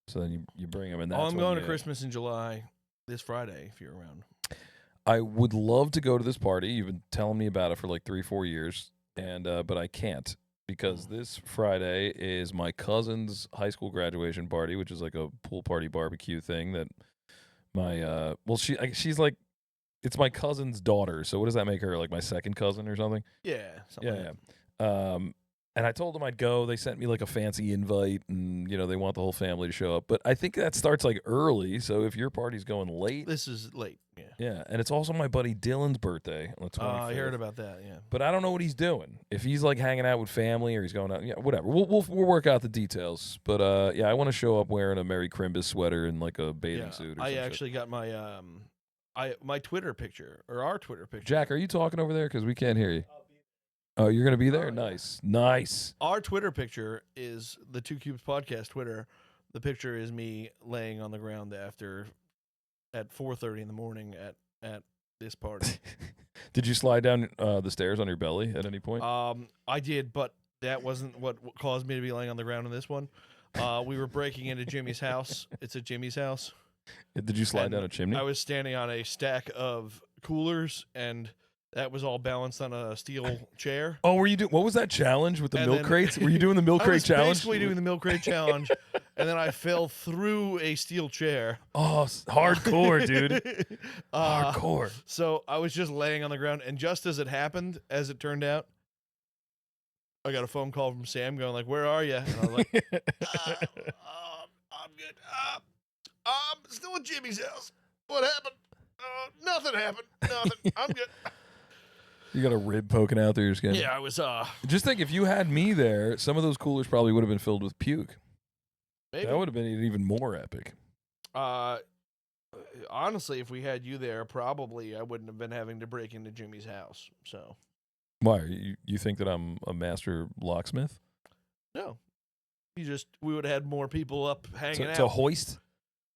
So then you bring them, and that's Oh, I'm when going you- to Christmas in July this Friday if you're around. I would love to go to this party. You've been telling me about it for like 3-4 years, and but I can't because this Friday is my cousin's high school graduation party, which is like a pool party barbecue thing that my she's like, it's my cousin's daughter. So what does that make her, like my second cousin or something? Yeah. Something Yeah, like yeah. And I told them I'd go. They sent me like a fancy invite, and they want the whole family to show up. But I think that starts like early. So if your party's going late, This is late. Yeah. yeah. And it's also my buddy Dylan's birthday on the 25th. I heard about that. Yeah. But I don't know what he's doing. If he's like hanging out with family or he's going out, yeah, whatever. We'll work out the details. But yeah, I want to show up wearing a Merry Crimbus sweater and like a bathing suit. Or I some shit. actually got my my Twitter picture or our Twitter picture. Jack, are you talking over there? Because we can't hear you. Oh, you're gonna be there? Oh, yeah. Nice. Our Twitter picture is the Two Cubes podcast Twitter. The picture is me laying on the ground at 4:30 in the morning at this party. Did you slide down the stairs on your belly at any point? I did, but that wasn't what caused me to be laying on the ground in this one. We were breaking into Jimmy's house. It's at Jimmy's house. Did you slide and down a chimney? I was standing on a stack of coolers and that was all balanced on a steel chair. Oh, were you doing? What was that challenge with the And milk then- crates? Were you doing the milk I crate was challenge? basically doing the milk crate challenge, and then I fell through a steel chair. Oh, hardcore, dude. Hardcore. So I was just laying on the ground, and just as it happened, as it turned out, I got a phone call from Sam going like, "Where are you?" And I was like, "I'm good. I'm still at Jimmy's house. What happened? Nothing happened. Nothing. I'm good." You got a rib poking out through your skin. Yeah, I was. Just think, if you had me there, some of those coolers probably would have been filled with puke. Maybe. That would have been even more epic. Honestly, if we had you there, probably I wouldn't have been having to break into Jimmy's house. So Why? You think that I'm a master locksmith? no, we would have had more people up hanging out. To hoist?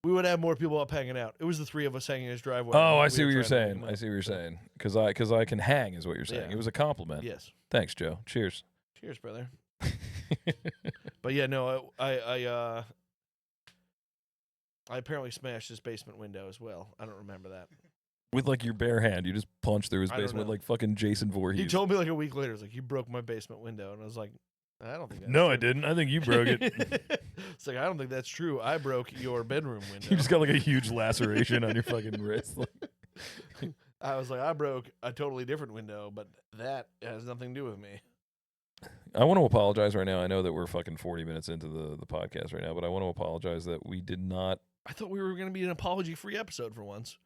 We would have more people up hanging out. It was the three of us hanging in his driveway. Oh, I We see were what you're trying to saying. hang I him see what you're up. saying. Because I can hang is what you're saying. Yeah. It was a compliment. Yes. Thanks, Joe. Cheers. Cheers, brother. But yeah, no, I apparently smashed his basement window as well. I don't remember that. With like your bare hand, you just punched through his I don't basement with know. like fucking Jason Voorhees. He told me like a week later, "It's like you broke my basement window," and I was like, "I don't think that's No, true. I didn't. I think you broke it. It's like, I don't think that's true. I broke your bedroom window. You just got like a huge laceration on your fucking wrist. I was like, I broke a totally different window, but that has nothing to do with me. I want to apologize right now. I know that we're fucking 40 minutes into the podcast right now, but I want to apologize that we did not. I thought we were going to be an apology-free episode for once.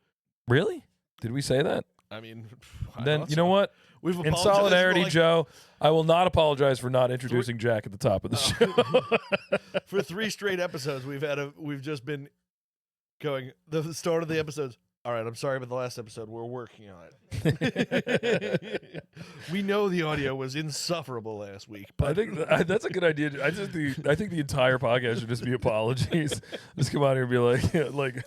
Really? Did we say that? I mean, I Then thought you know so. what? We've In apologized for, solidarity, like, Joe, I will not apologize for not introducing Jack at the top of the show. for 3 straight episodes. We've just been going the start of the episodes. All right, I'm sorry about the last episode. We're working on it. We know the audio was insufferable last week, but I think that's a good idea. I think the entire podcast should just be apologies. Just come out here and be like,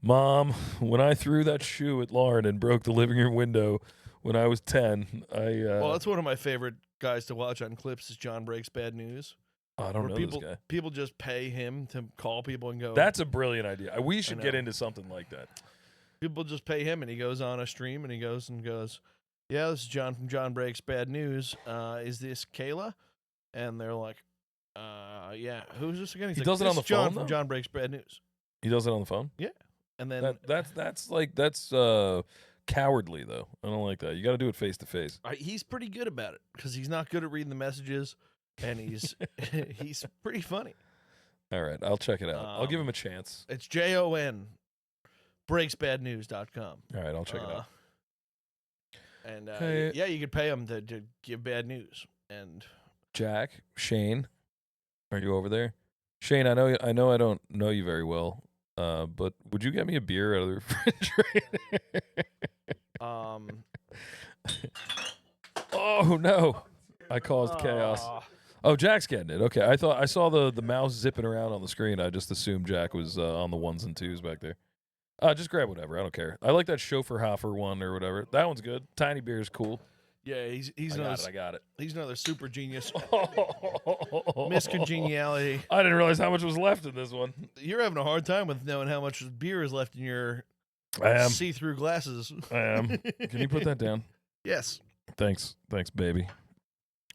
Mom, when I threw that shoe at Lauren and broke the living room window when I was 10, well, that's one of my favorite guys to watch on clips is John Breaks Bad News. I don't Where know people this guy. people just pay him to call people and go. That's a brilliant idea. We should get know. into something like that. People just pay him, and he goes on a stream, and he goes, "Yeah, this is John from John Breaks Bad News. Is this Kayla?" And they're like, "Yeah, who's this again?" He's He like, does it "This on the is John phone, from though? John Breaks Bad News." He does it on the phone. And then That's cowardly though. I don't like that. You got to do it face to face. he's pretty good about it because he's not good at reading the messages, and he's he's pretty funny. All right, I'll check it out. I'll give him a chance. It's JON breaksbadnews.com. All right, I'll check it out. And Okay. yeah, you could pay him to give bad news. And Jack, Shane, are you over there? Shane, I know I don't know you very well, but would you get me a beer out of the refrigerator? Oh no, I caused chaos. Oh, Jack's getting it. Okay, I saw the mouse zipping around on the screen. I just assumed Jack was on the ones and twos back there. Just grab whatever. I don't care. I like that Schoferhofer one or whatever. That one's good. Tiny beer is cool. Yeah, he's I got it. he's another super genius. I Miscongeniality. didn't realize how much was left in this one. You're having a hard time with knowing how much beer is left in your I am. see-through glasses. I am. Can you put that down? Yes. Thanks, baby.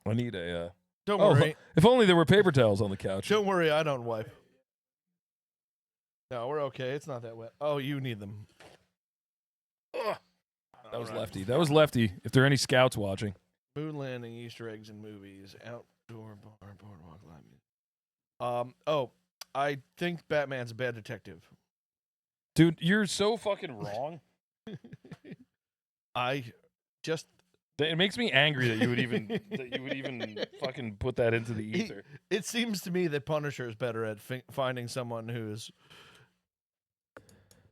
I need a. Don't Oh, worry. if only there were paper towels on the couch. Don't worry. I don't wipe. No, we're okay. It's not that wet. Oh, you need them. Ugh. That was All right. Lefty. That was Lefty. If there are any scouts watching, Moon landing, Easter eggs, and movies. Outdoor bar, boardwalk, live music. Oh, I think Batman's a bad detective. dude, you're so fucking wrong. I just It makes me angry that you would even fucking put that into the ether. It seems to me that Punisher is better at finding someone who's.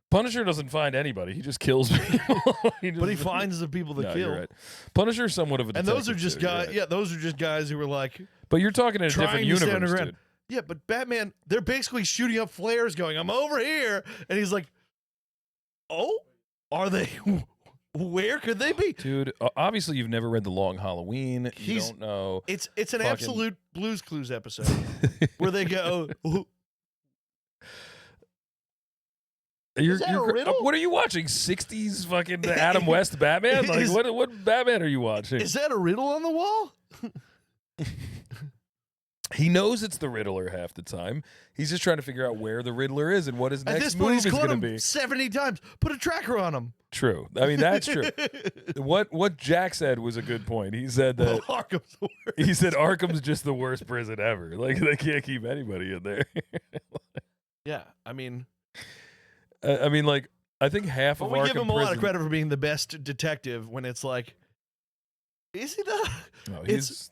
Punisher doesn't find anybody. He just kills people. But he finds the people that No, kill. you're right. Punisher's somewhat of a And detective those are just too, you're guys. right. Yeah, those are just guys who were like But you're talking in a different trying to stand universe, around. dude. Yeah, but Batman, they're basically shooting up flares, going, "I'm over here," and he's like, "Oh, are they? Where could they be?" Dude, obviously you've never read The Long Halloween. You He's- don't know. It's an Fucking- absolute Blue's Clues episode where they go, that a riddle? What are you watching? 60s fucking Adam West Batman? Like what Batman are you watching? Is that a riddle on the wall? He knows it's the Riddler half the time. He's just trying to figure out where the Riddler is and what his At next this point, move he's is caught going to him be. 70 times. Put a tracker on him. True. I mean, that's true. What Jack said was a good point. He said that Arkham's the worst. he said Arkham's just the worst prison ever. Like they can't keep anybody in there. Yeah, I mean, like I think half but of we Arkham give him a lot of Prison- credit for being the best detective when it's like, is he the? No, It's-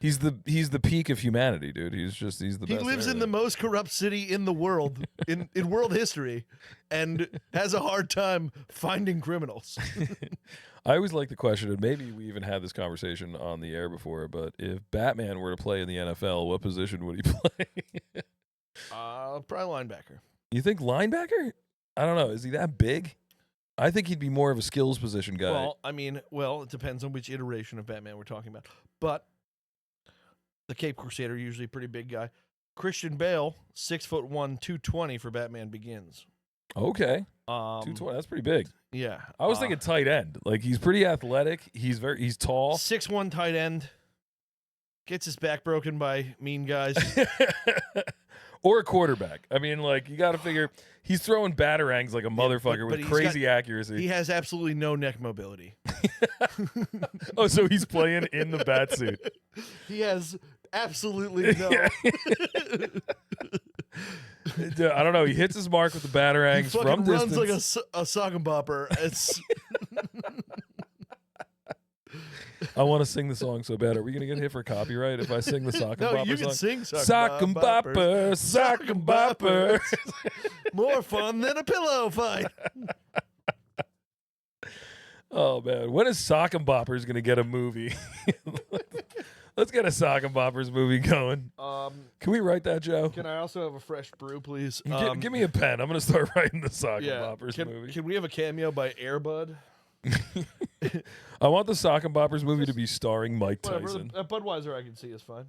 he's the peak of humanity, dude. He's the He best. lives at in the everything. most corrupt city in the world, in world history, and has a hard time finding criminals. I always like the question, and maybe we even had this conversation on the air before, but if Batman were to play in the NFL, what position would he play? Probably linebacker. You think linebacker? I don't know. Is he that big? I think he'd be more of a skills position guy. Well, I mean, it depends on which iteration of Batman we're talking about. But the Cape Crusader, usually a pretty big guy. Christian Bale, 6'1", 220 for Batman Begins. Okay. 220. That's pretty big. Yeah. I was thinking tight end. Like he's pretty athletic. He's tall. 6'1" tight end. Gets his back broken by mean guys. Or a quarterback. I mean, like, you got to figure he's throwing batarangs like a motherfucker but with he's crazy accuracy. He has absolutely no neck mobility. Oh, so he's playing in the bat suit. He has absolutely no. I don't know. He hits his mark with the He batarangs fucking from runs distance. like a sock and bopper. It's I want to sing the song so bad. Are we going to get hit for copyright if I sing the sock and no, bopper you song? can sing Sock and bopper, sock and bopper. More fun than a pillow fight. Oh man, when is Sock and Boppers gonna get a movie? Let's get a Sock and Boppers movie going. Can we write that, Joe? Can I also have a fresh brew, please? Give me a pen. I'm gonna start writing the Sock Yeah. and Boppers movie. Can we have a cameo by Airbud? I want the Sock and Boppers movie to be starring Mike Whatever. Tyson. Budweiser I can see is fine.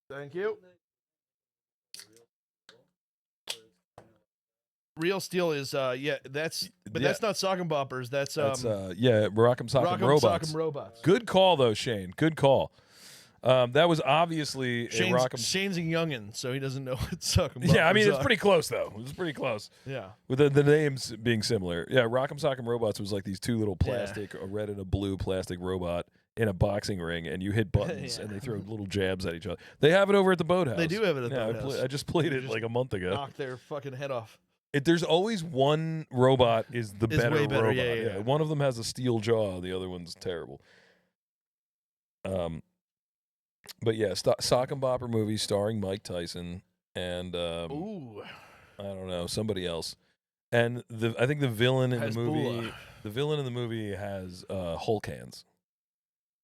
Thank you. Real Steel is that's not Sock and Boppers. That's Rock'em Sock'em Rock'em Robots. Sock'em Robots. Good call though, Shane. Good call. That was obviously a Rock'em. Shane's a youngin, so he doesn't know what Sock and Boppers Yeah, I mean it's are. pretty close though. It's pretty close. Yeah. With the names being similar. Yeah, Rock'em Sock'em Robots was like these two little plastic, a red and a blue plastic robot in a boxing ring, and you hit buttons and they throw little jabs at each other. They have it over at the Boathouse. They do have it at the Yeah, Boathouse. I just played You it just like a month ago. Knock their fucking head off. There's always one robot is the Is better way better, robot. yeah. One of them has a steel jaw, the other one's terrible. But yeah, Sock and Bopper movie starring Mike Tyson and Ooh. I don't know, somebody else. And I think the villain in the Hezbollah. movie has Hulk hands.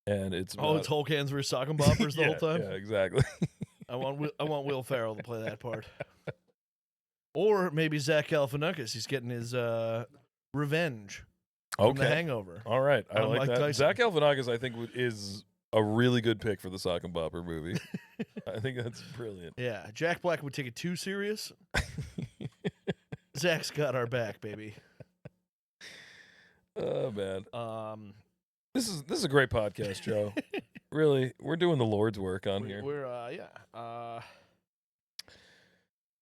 And it's It's Hulk hands versus Sock and Boppers the whole time. Yeah, exactly. I want Will Ferrell to play that part. Or maybe Zach Galifianakis. He's getting his revenge from The Okay. Hangover. All right. I On like Mike that. Tyson. Zach Galifianakis, I think, is a really good pick for the Sock and Bopper movie. I think that's brilliant. Yeah, Jack Black would take it too serious. Zach's got our back, baby. Oh man, This this is a great podcast, Joe. Really, we're doing the Lord's work on here. We're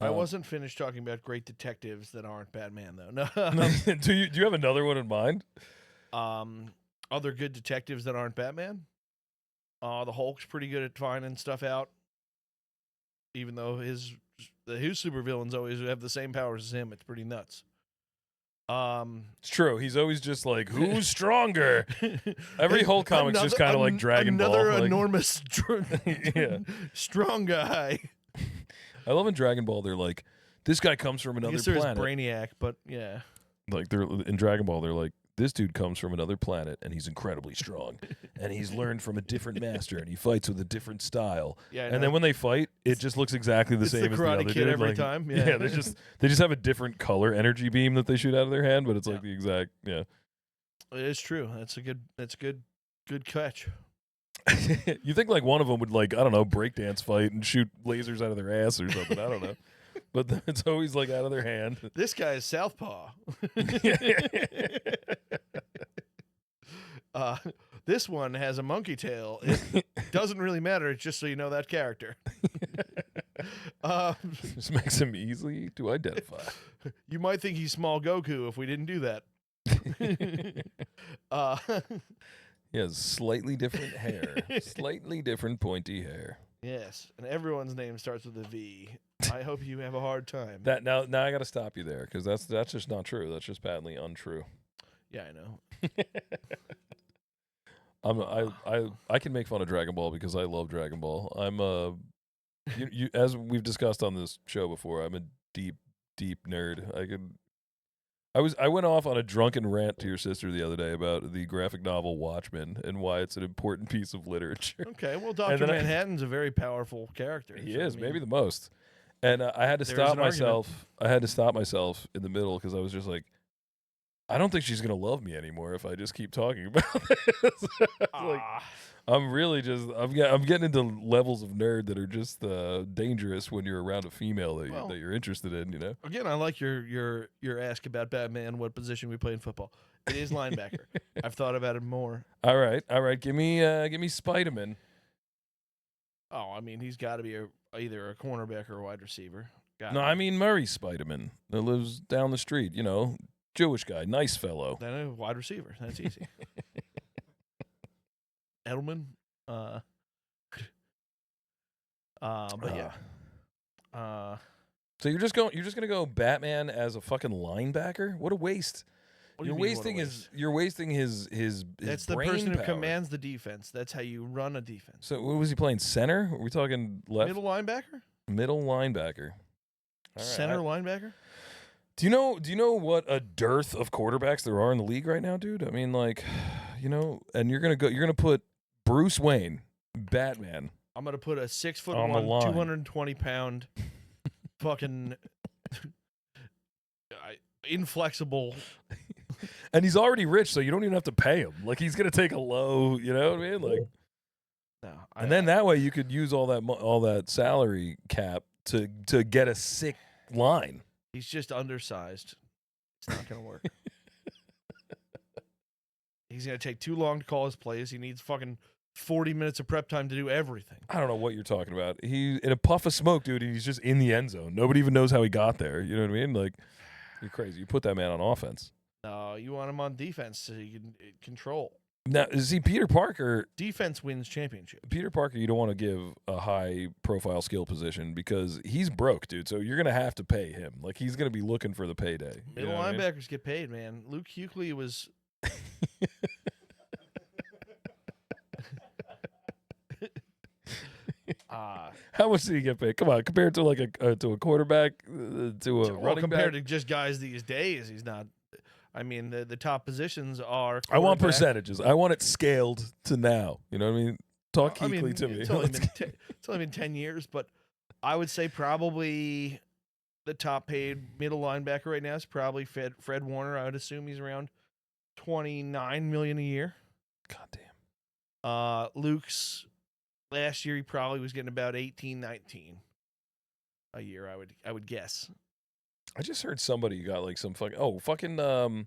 I wasn't finished talking about great detectives that aren't Batman though. No. do you have another one in mind? Other good detectives that aren't Batman. The Hulk's pretty good at finding stuff out, even though his supervillains always have the same powers as him. It's pretty nuts. It's true. He's always just like, who's stronger? Every Hulk comic's just kind of like Dragon Ball. Another like- enormous, Yeah. strong guy. I love in Dragon Ball. They're like, this guy comes from I another guess there's planet. Brainiac, but yeah. Like they're in Dragon Ball, they're like, this dude comes from another planet and he's incredibly strong, and he's learned from a different master and he fights with a different style. Yeah, I And know. then when they fight, it just looks exactly the It's the same as the Karate other Kid dude. every like, time, Yeah, yeah. they just have a different color energy beam that they shoot out of their hand, but it's like the exact It is true. That's a good catch. You think like one of them would like, I don't know, breakdance fight and shoot lasers out of their ass or something. I don't know. but it's always like out of their hand. This guy is Southpaw. This one has a monkey tail. It doesn't really matter. It's just so you know that character. Just makes him easy to identify. You might think he's small Goku if we didn't do that. He has slightly different hair, slightly different pointy hair. Yes, and everyone's name starts with a V. I hope you have a hard time. That now I got to stop you there because that's just not true. That's just patently untrue. Yeah, I know. I can make fun of Dragon Ball because I love Dragon Ball. I'm you as we've discussed on this show before. I'm a deep nerd. I went off on a drunken rant to your sister the other day about the graphic novel Watchmen and why it's an important piece of literature. Okay, well, Dr. Manhattan's a very powerful character. He so, is, I mean, maybe the most. And I had to There is stop an argument. myself. I had to stop myself in the middle because I was just like, I don't think she's gonna love me anymore if I just keep talking about this. Like, I'm really just I'm getting into levels of nerd that are just dangerous when you're around a female that Well, that you're interested in. You know. Again, I like your ask about Batman, what position we play in football. It is linebacker. I've thought about it more. All right. Give me Spiderman. Oh, I mean, he's got to be either a cornerback or a wide receiver. Gotta No, be. I mean Murray Spiderman that lives down the street. You know, Jewish guy, nice fellow. Then a wide receiver. That's easy. Edelman. But yeah. So you're just gonna go Batman as a fucking linebacker? What a waste! What do You're you mean, what a wasting waste? you're wasting his That's the brain person who power. commands the defense. That's how you run a defense. So what was he playing? Center? Are we talking left? Middle linebacker? Middle linebacker. All right. Center linebacker? Do you know what a dearth of quarterbacks there are in the league right now, dude? I mean, like, and you're gonna put Bruce Wayne, Batman. I'm gonna put a 6'1", On the line. 220-pound, fucking inflexible. And he's already rich, so you don't even have to pay him. Like, he's gonna take a low, you know what I mean? Like, No, and then that way you could use all that salary cap to get a sick line. he's just undersized. It's not gonna work. He's gonna take too long to call his plays. He needs fucking 40 minutes of prep time to do everything. I don't know what you're talking about. He's in a puff of smoke, dude, and he's just in the end zone. Nobody even knows how he got there. You know what I mean? Like, you're crazy. You put that man on offense. No, you want him on defense so you can control. Now, see, Peter Parker, Defense wins championship. you don't want to give a high-profile skill position because he's broke, dude. So you're going to have to pay him. Like, he's going to be looking for the payday. You Middle know what I mean? linebackers get paid, man. Luke Kuechly was. How much did he get paid? Come on, compared to like to a quarterback, to a Well, running compared back. to just guys these days, he's not. I mean, the top positions are. I want quarterback. percentages. I want it scaled to now. You know what I mean? Talk I Kuechly mean, to me. it's only been 10 years, but I would say probably the top paid middle linebacker right now is probably Fred Warner. I would assume he's around $29 million a year. God damn. Luke's last year he probably was getting about 18, 19 a year. I would guess. I just heard somebody got like some fucking TJ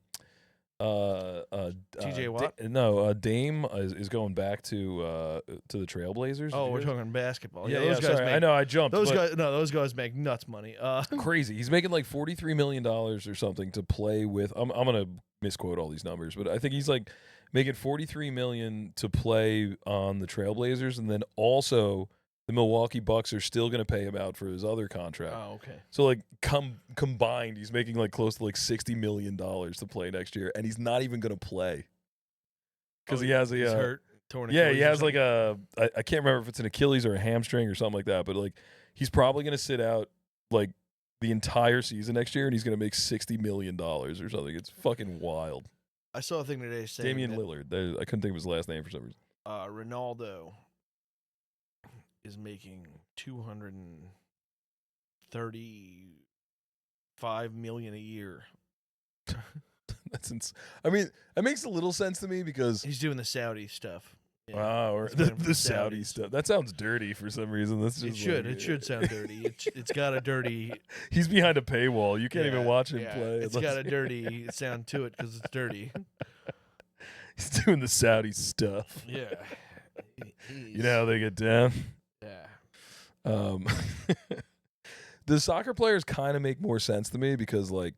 Watt? Dame is going back to the Trailblazers. Oh, Did you we're guys- talking basketball. Yeah, those guys sorry. make, I know I jumped. Those but those guys make nuts money. crazy. He's making like $43 million or something to play with. I'm gonna misquote all these numbers, but I think he's like making $43 million to play on the Trailblazers, and then also the Milwaukee Bucks are still gonna pay him out for his other contract. Oh, okay. So like combined, he's making like close to like $60 million to play next year, and he's not even gonna play because he has He's hurt. Torn yeah, he Achilles or has like something. I can't remember if it's an Achilles or a hamstring or something like that, but like he's probably gonna sit out like the entire season next year, and he's gonna make $60 million or something. It's fucking wild. I saw a thing today saying Damian that, Lillard. I couldn't think of his last name for some reason. Ronaldo is making $235 million a year. I mean, that makes a little sense to me because He's doing the Saudi stuff. Yeah, or he's the playing for the Saudi Saudis. stuff. That sounds dirty for some reason. That's just It should sound dirty. It's got a dirty. He's behind a paywall. You can't even watch him play. It's got a dirty sound to it because it's dirty. He's doing the Saudi stuff. Yeah. You know how they get down. Yeah. The soccer players kind of make more sense to me because, like,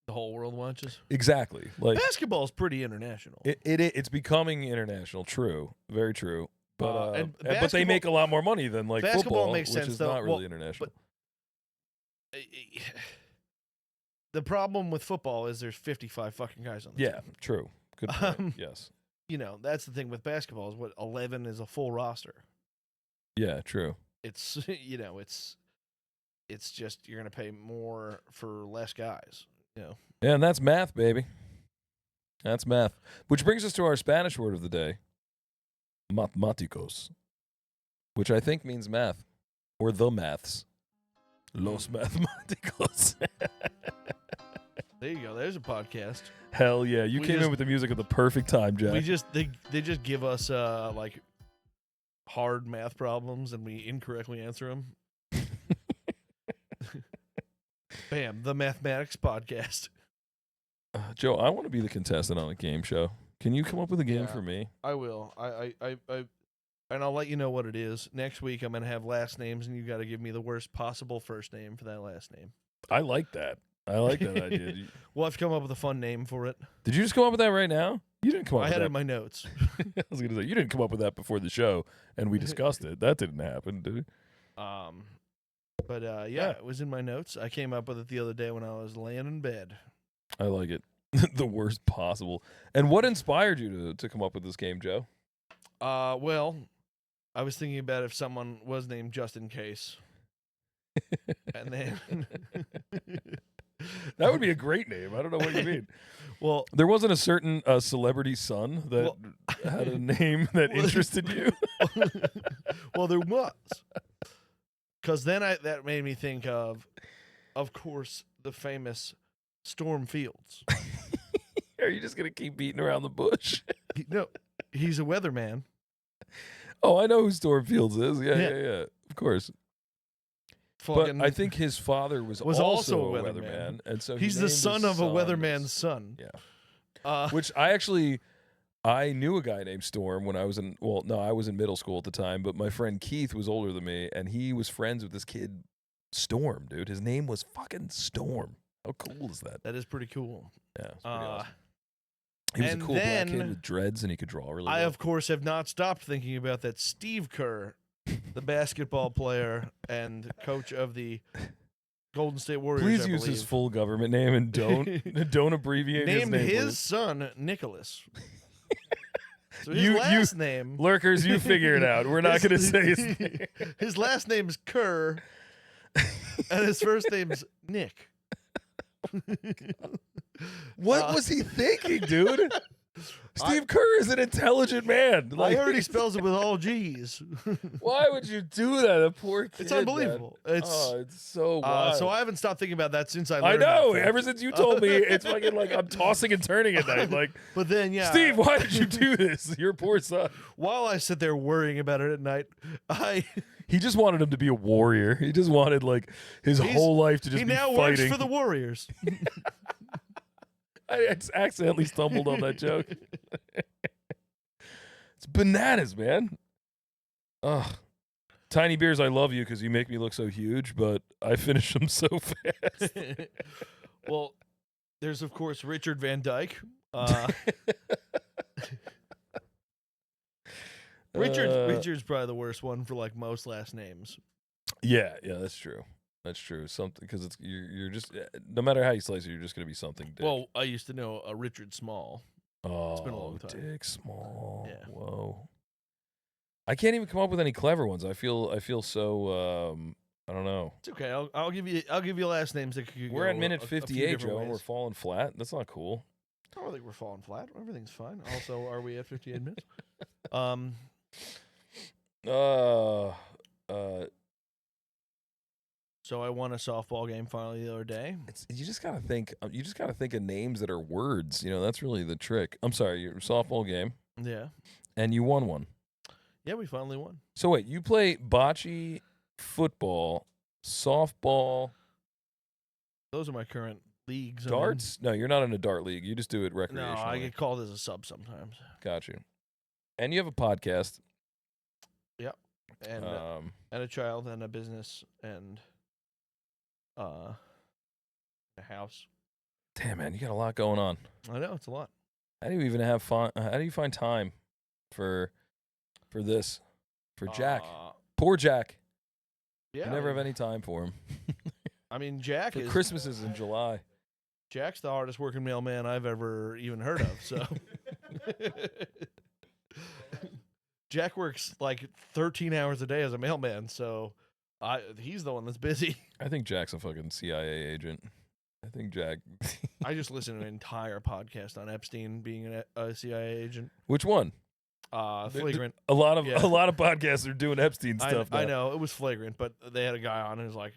The whole world watches. exactly, like Basketball is pretty international. it's becoming international. True, very true. But and but they basketball- make a lot more money than like basketball football, makes which sense, is though. not really Well, international. The problem with football is there's 55 fucking guys on the Yeah, team. true. Good point. Yes. You know, that's the thing with basketball is what 11 is a full roster. Yeah, true. It's it's just you're going to pay more for less guys, you know. Yeah, and that's math, baby. That's math. Which brings us to our Spanish word of the day, matemáticos, which I think means math, or the maths. Los matemáticos. There you go. There's a podcast. Hell yeah. You We came just- in with the music at the perfect time, Jack. They just give us like hard math problems and we incorrectly answer them. Bam, the mathematics podcast. Joe, I want to be the contestant on a game show. Can you come up with a game Yeah. for me? I will. I and I'll let you know what it is. Next week I'm going to have last names and you got to give me the worst possible first name for that last name. I like that. I like that idea. We'll have to come up with a fun name for it. Did you just come up with that right now? You didn't come up I with had it that. in my notes. I was going to say, you didn't come up with that before the show, and we discussed it. That didn't happen, did it? But yeah, it was in my notes. I came up with it the other day when I was laying in bed. I like it. The worst possible. And what inspired you to come up with this game, Joe? Well, I was thinking about if someone was named just in case. And then That would be a great name. I don't know what you mean. well, There wasn't a certain celebrity son that had a name that Well- interested you? well, there was. Cuz then that made me think of course, the famous Storm Fields. Are you just going to keep beating around the bush? No, he's a weatherman. Oh, I know who Storm Fields is. Yeah, Yeah. yeah, yeah. Of course. Fucking, But I think his father was also also a a weatherman. weatherman. And so he he's the named his son of a son weatherman's as- son. Yeah. Which I knew a guy named Storm when I was I was in middle school at the time, but my friend Keith was older than me, and he was friends with this kid, Storm, dude. His name was fucking Storm. How cool is that? That is pretty cool. Yeah, it's pretty awesome. He was a and cool black then kid with dreads, and he could draw really I, well. of course, have not stopped thinking about that Steve Kerr, the basketball player and coach of the Golden State Warriors. Please I use his believe, full government name and don't abbreviate his named name. his please. son Nicholas. So his You- last name. Lurkers, you figure it out. We're not going to say his name. His last name's Kerr, and his first name's Nick. What was he thinking, dude? Steve Kerr is an intelligent man. I heard he spells it with all G's. Why would you do that? A poor kid. It's man. unbelievable. It's so wild. So I haven't stopped thinking about that since I I learned. know. that fact. Ever since you told me, it's fucking like I'm tossing and turning at night. Like, But then, yeah, Steve, why did you do this? Your poor son. while I sit there worrying about it at night, He just wanted him to be a warrior. He just wanted like his whole life to just he be now fighting. works for the Warriors. I just accidentally stumbled on that joke. It's bananas, man. Ugh. Tiny Beers, I love you because you make me look so huge, but I finish them so fast. Well, there's of course Richard Van Dyke. Richard's probably the worst one for like most last names. Yeah, that's true. That's true. Something because it's you're just no matter how you slice it, you're just gonna be something. Dick. Well, I used to know a Richard Small. oh, been a long time. Dick Small. Yeah. Whoa. I can't even come up with any clever ones. I feel so. I don't know. It's okay. I'll give you last names that could We're go at minute a few 58, different Joe, and we're ways. falling flat. That's not cool. I don't think we're falling flat. Everything's fine. Also, are we at 58 minutes? So I won a softball game finally the other day. You just gotta think. You just gotta think of names that are words. You know, that's really the trick. I'm sorry, your softball game, Yeah. and you won one. Yeah, we finally won. So wait, you play bocce, football, softball, Those are my current leagues. darts? No, you're not in a dart league. You just do it No, recreationally. I get called as a sub sometimes. Got you. And you have a podcast. Yep. And a child and a business and a house. Damn, man, you got a lot going on. I know, it's a lot. How do you even have fun? How do you find time for this? For Jack. Poor Jack. Yeah. You never have any time for him. I mean, Jack For is Christmas is in July. Jack's the hardest working mailman I've ever even heard of. So Jack works like 13 hours a day as a mailman. So he's the one that's busy. I think Jack's a fucking CIA agent. I think Jack. I just listened to an entire podcast on Epstein being a CIA agent. Which one? Flagrant. A lot of Yeah. podcasts are doing Epstein stuff. I know it was Flagrant, but they had a guy on and was like,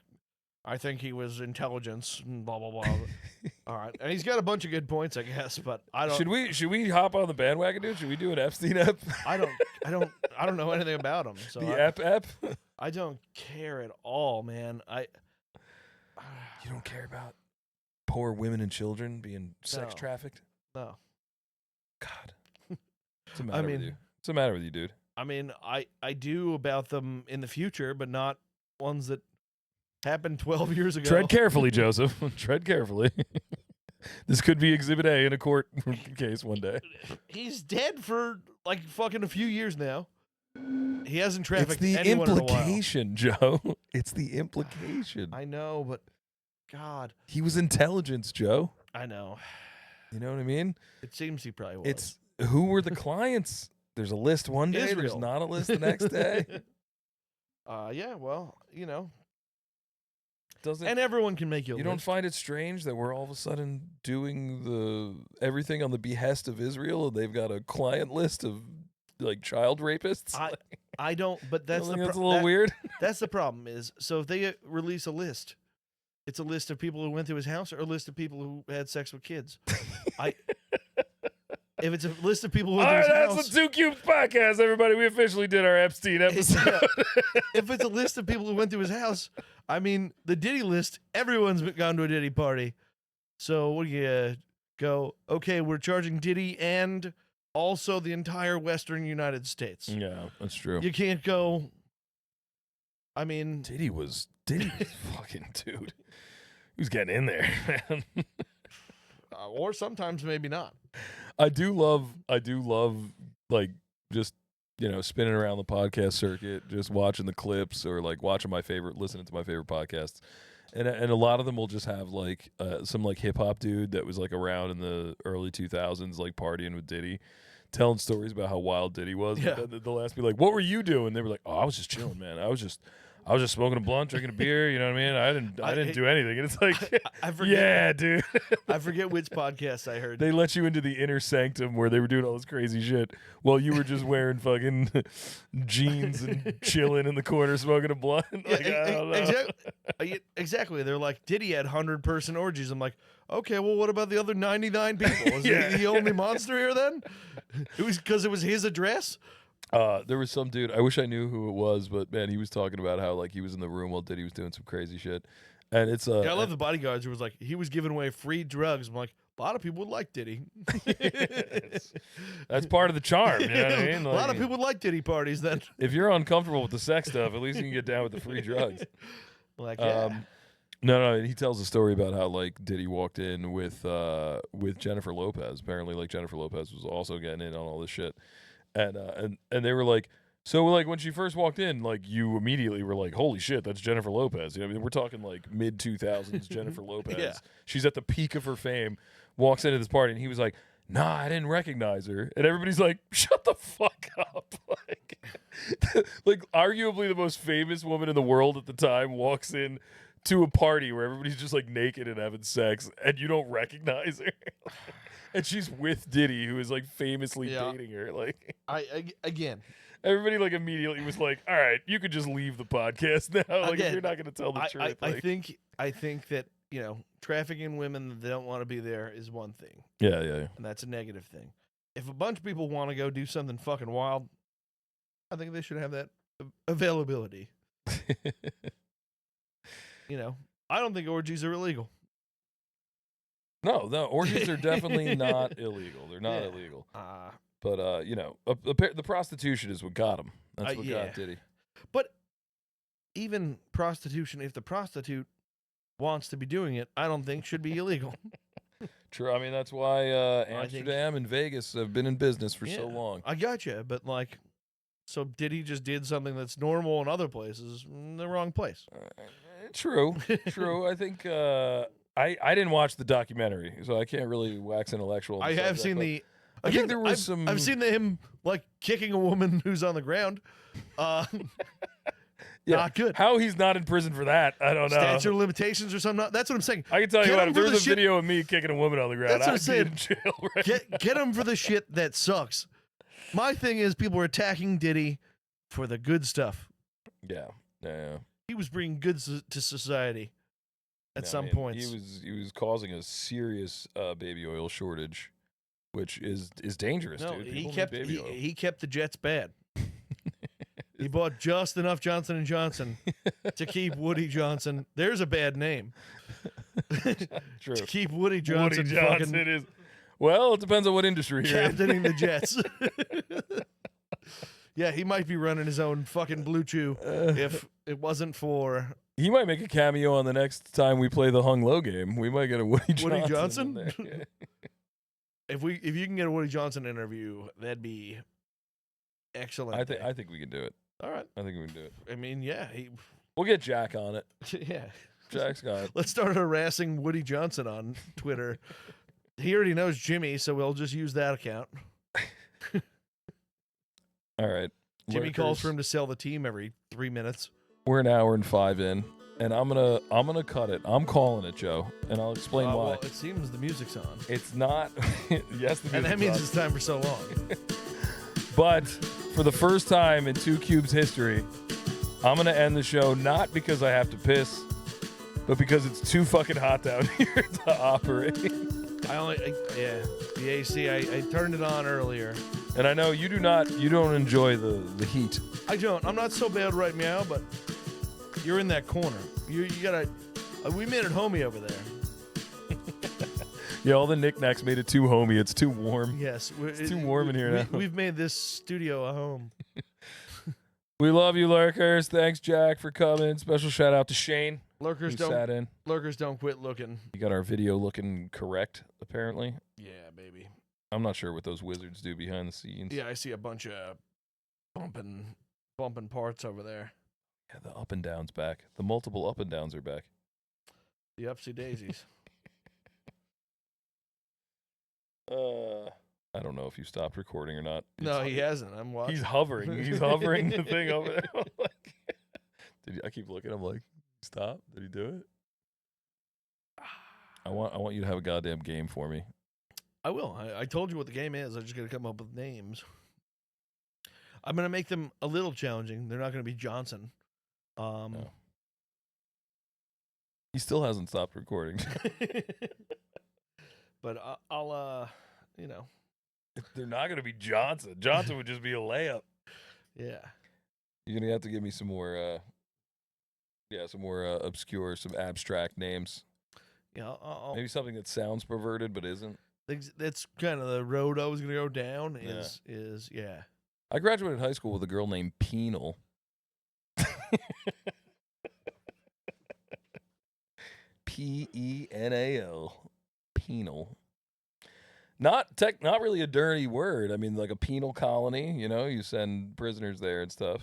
I think he was intelligence and blah blah blah. All right, and he's got a bunch of good points, I guess. But I don't. Should we hop on the bandwagon, dude? Should we do an Epstein ep? I don't know anything about him. So The ep? I don't care at all, man. You don't care about poor women and children being sex No. trafficked? No. God. What's the matter with you? What's the matter with you, dude? I mean, I do about them in the future, but not ones that happened 12 years ago. Tread carefully, Joseph. Tread carefully. This could be Exhibit A in a court case one day. He's dead for like fucking a few years now. He hasn't trafficked It's the anyone in a while. implication, Joe. It's the implication. I know, but God, He was intelligence, Joe. I know. You know what I mean? It seems he probably was. It's who were the clients? There's a list one day. There's Israel. not a list the next day. Yeah, well, Doesn't and everyone can make you a you don't list. find it strange that we're all of a sudden doing everything on the behest of Israel, and they've got a client list of like child rapists? I don't, but that's You don't the think that's a little weird. That's the problem is, so if they release a list, it's a list of people who went to his house or a list of people who had sex with kids. If it's a list of people who went All to right, his that's house, the Two Cubes podcast, everybody. We officially did our Epstein episode. if it's a list of people who went to his house, I mean, the Diddy list, everyone's gone to a Diddy party. So what do you go, okay, we're charging Diddy and also the entire Western United States. Yeah, that's true. You can't go, I mean, Diddy was fucking dude. He was getting in there, man. or sometimes maybe not. I do love like just spinning around the podcast circuit, just watching the clips or like listening to my favorite podcasts, and a lot of them will just have like some like hip hop dude that was like around in the early 2000s, like partying with Diddy, telling stories about how wild Diddy was. Yeah. And then they'll ask me like, "What were you doing?" They were like, "Oh, I was just chilling, man. I was just smoking a blunt, drinking a beer. You know what I mean? I didn't do anything." And it's like, I forget, yeah, dude. I forget which podcast I heard. They let you into the inner sanctum where they were doing all this crazy shit while you were just wearing fucking jeans and chilling in the corner smoking a blunt. Like, I don't know. Exactly. They're like, Diddy had 100-person orgies. I'm like, okay, well, what about the other 99 people? Is he the only monster here then? It was because it was his address? There was some dude, I wish I knew who it was, but man, he was talking about how like he was in the room while Diddy was doing some crazy shit. And it's I love the bodyguards who was like, he was giving away free drugs. I'm like, a lot of people would like Diddy. that's part of the charm, you know what I mean? A Like, lot of people would like Diddy parties then. if you're uncomfortable with the sex stuff, at least you can get down with the free drugs. Like, yeah. No, he tells a story about how like Diddy walked in with Jennifer Lopez. Apparently, like Jennifer Lopez was also getting in on all this shit, and they were like, so like when she first walked in, like you immediately were like, holy shit, that's Jennifer Lopez. You know, I mean, we're talking like mid 2000s Jennifer Lopez. Yeah. She's at the peak of her fame, walks into this party, and he was like, nah, I didn't recognize her. And everybody's like, shut the fuck up. Like arguably the most famous woman in the world at the time walks in to a party where everybody's just like naked and having sex, and you don't recognize her. And she's with Diddy, who is like famously dating her. Like, Again, everybody like immediately was like, all right, you could just leave the podcast now. Like, Again, if you're not going to tell the truth. I think that, trafficking women that they don't want to be there is one thing. Yeah. And that's a negative thing. If a bunch of people want to go do something fucking wild, I think they should have that availability. You know, I don't think orgies are illegal. No, orgies are definitely not illegal. They're not Yeah. illegal. But you know, the prostitution is what got him. That's what Yeah. got Diddy. But even prostitution, if the prostitute wants to be doing it, I don't think should be illegal. True. I mean, that's why Amsterdam and Vegas have been in business for so long. I gotcha, but like, so Diddy just did something that's normal in other places, in the wrong place. True. I think I didn't watch the documentary, so I can't really wax intellectual. I have seen the. I think there was some. I've seen him like kicking a woman who's on the ground. Yeah. Not good. How he's not in prison for that, I don't know. Statute of limitations or something. That's what I'm saying. I can tell you Get what, him if for there was the a video of me kicking a woman on the ground, That's what I'm I'd be saying. in jail right Get him for the shit that sucks. My thing is, people are attacking Diddy for the good stuff. Yeah. He was bringing good to society at Yeah, some man, points. He was causing a serious baby oil shortage, which is dangerous, No, dude. he People need kept baby oil. he kept the Jets bad. He bought just enough Johnson & Johnson to keep Woody Johnson. There's a bad name. True. To keep Woody Johnson, Woody Johnson fucking is. Well, it depends on what industry you're in. captaining the Jets. Yeah, he might be running his own fucking Blue Chew if it wasn't for He might make a cameo on the next time we play the Hung Low game. We might get a Woody Johnson. Woody in Johnson? there. Yeah. if you can get a Woody Johnson interview, that'd be excellent. I think we can do it. All right. I think we can do it. I mean, yeah, We'll get Jack on it. yeah. Jack's got it. Let's start harassing Woody Johnson on Twitter. He already knows Jimmy, so we'll just use that account. All right. Jimmy calls Lurkers. for him to sell the team every 3 minutes. We're an hour and 5 in, and I'm gonna cut it. I'm calling it, Joe, and I'll explain why. Well, it seems the music's on. It's not. Yes, the And that music's means on. it's time for so long. But for the first time in 2 Cubes history, I'm going to end the show not because I have to piss, but because it's too fucking hot down here to operate. The AC, I turned it on earlier. And I know you don't enjoy the heat. I don't. I'm not so bad right now, but you're in that corner. You gotta. We made it homey over there. Yeah, all the knickknacks made it too homey. It's too warm. Yes, It's too warm in here now. We've made this studio a home. We love you, Lurkers. Thanks, Jack, for coming. Special shout out to Shane. Lurkers who don't. sat in. Lurkers don't quit looking. You got our video looking correct, apparently. Yeah, baby. I'm not sure what those wizards do behind the scenes. Yeah, I see a bunch of bumping parts over there. Yeah, the up and downs back. The multiple up and downs are back. The upsy daisies. I don't know if you stopped recording or not. No, he hasn't. I'm watching. He's hovering. He's hovering the thing over there. I'm like, I keep looking. I'm like, stop. Did he do it? I want you to have a goddamn game for me. I will. I told you what the game is. I just got to come up with names. I'm going to make them a little challenging. They're not going to be Johnson. No. He still hasn't stopped recording. But I'll They're not going to be Johnson. Johnson would just be a layup. yeah. You're going to have to give me some more, obscure, some abstract names. Yeah, Maybe something that sounds perverted but isn't. that's kind of the road I was going to go down is yeah. I graduated high school with a girl named Penal. Penal. Penal. Not really a dirty word. I mean, like a penal colony, you send prisoners there and stuff.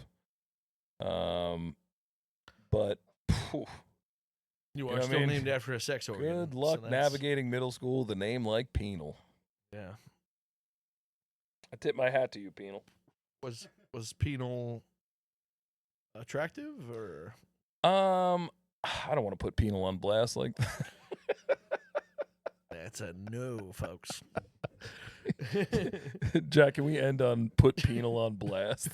But phew, You know are what I still mean? named after a sex organ. good so luck that's- navigating middle school with a name like Penal. Yeah. I tip my hat to you, Penal. Was penal attractive or I don't want to put Penal on blast like that. that's a no, folks. Jack, can we end on put Penal on blast?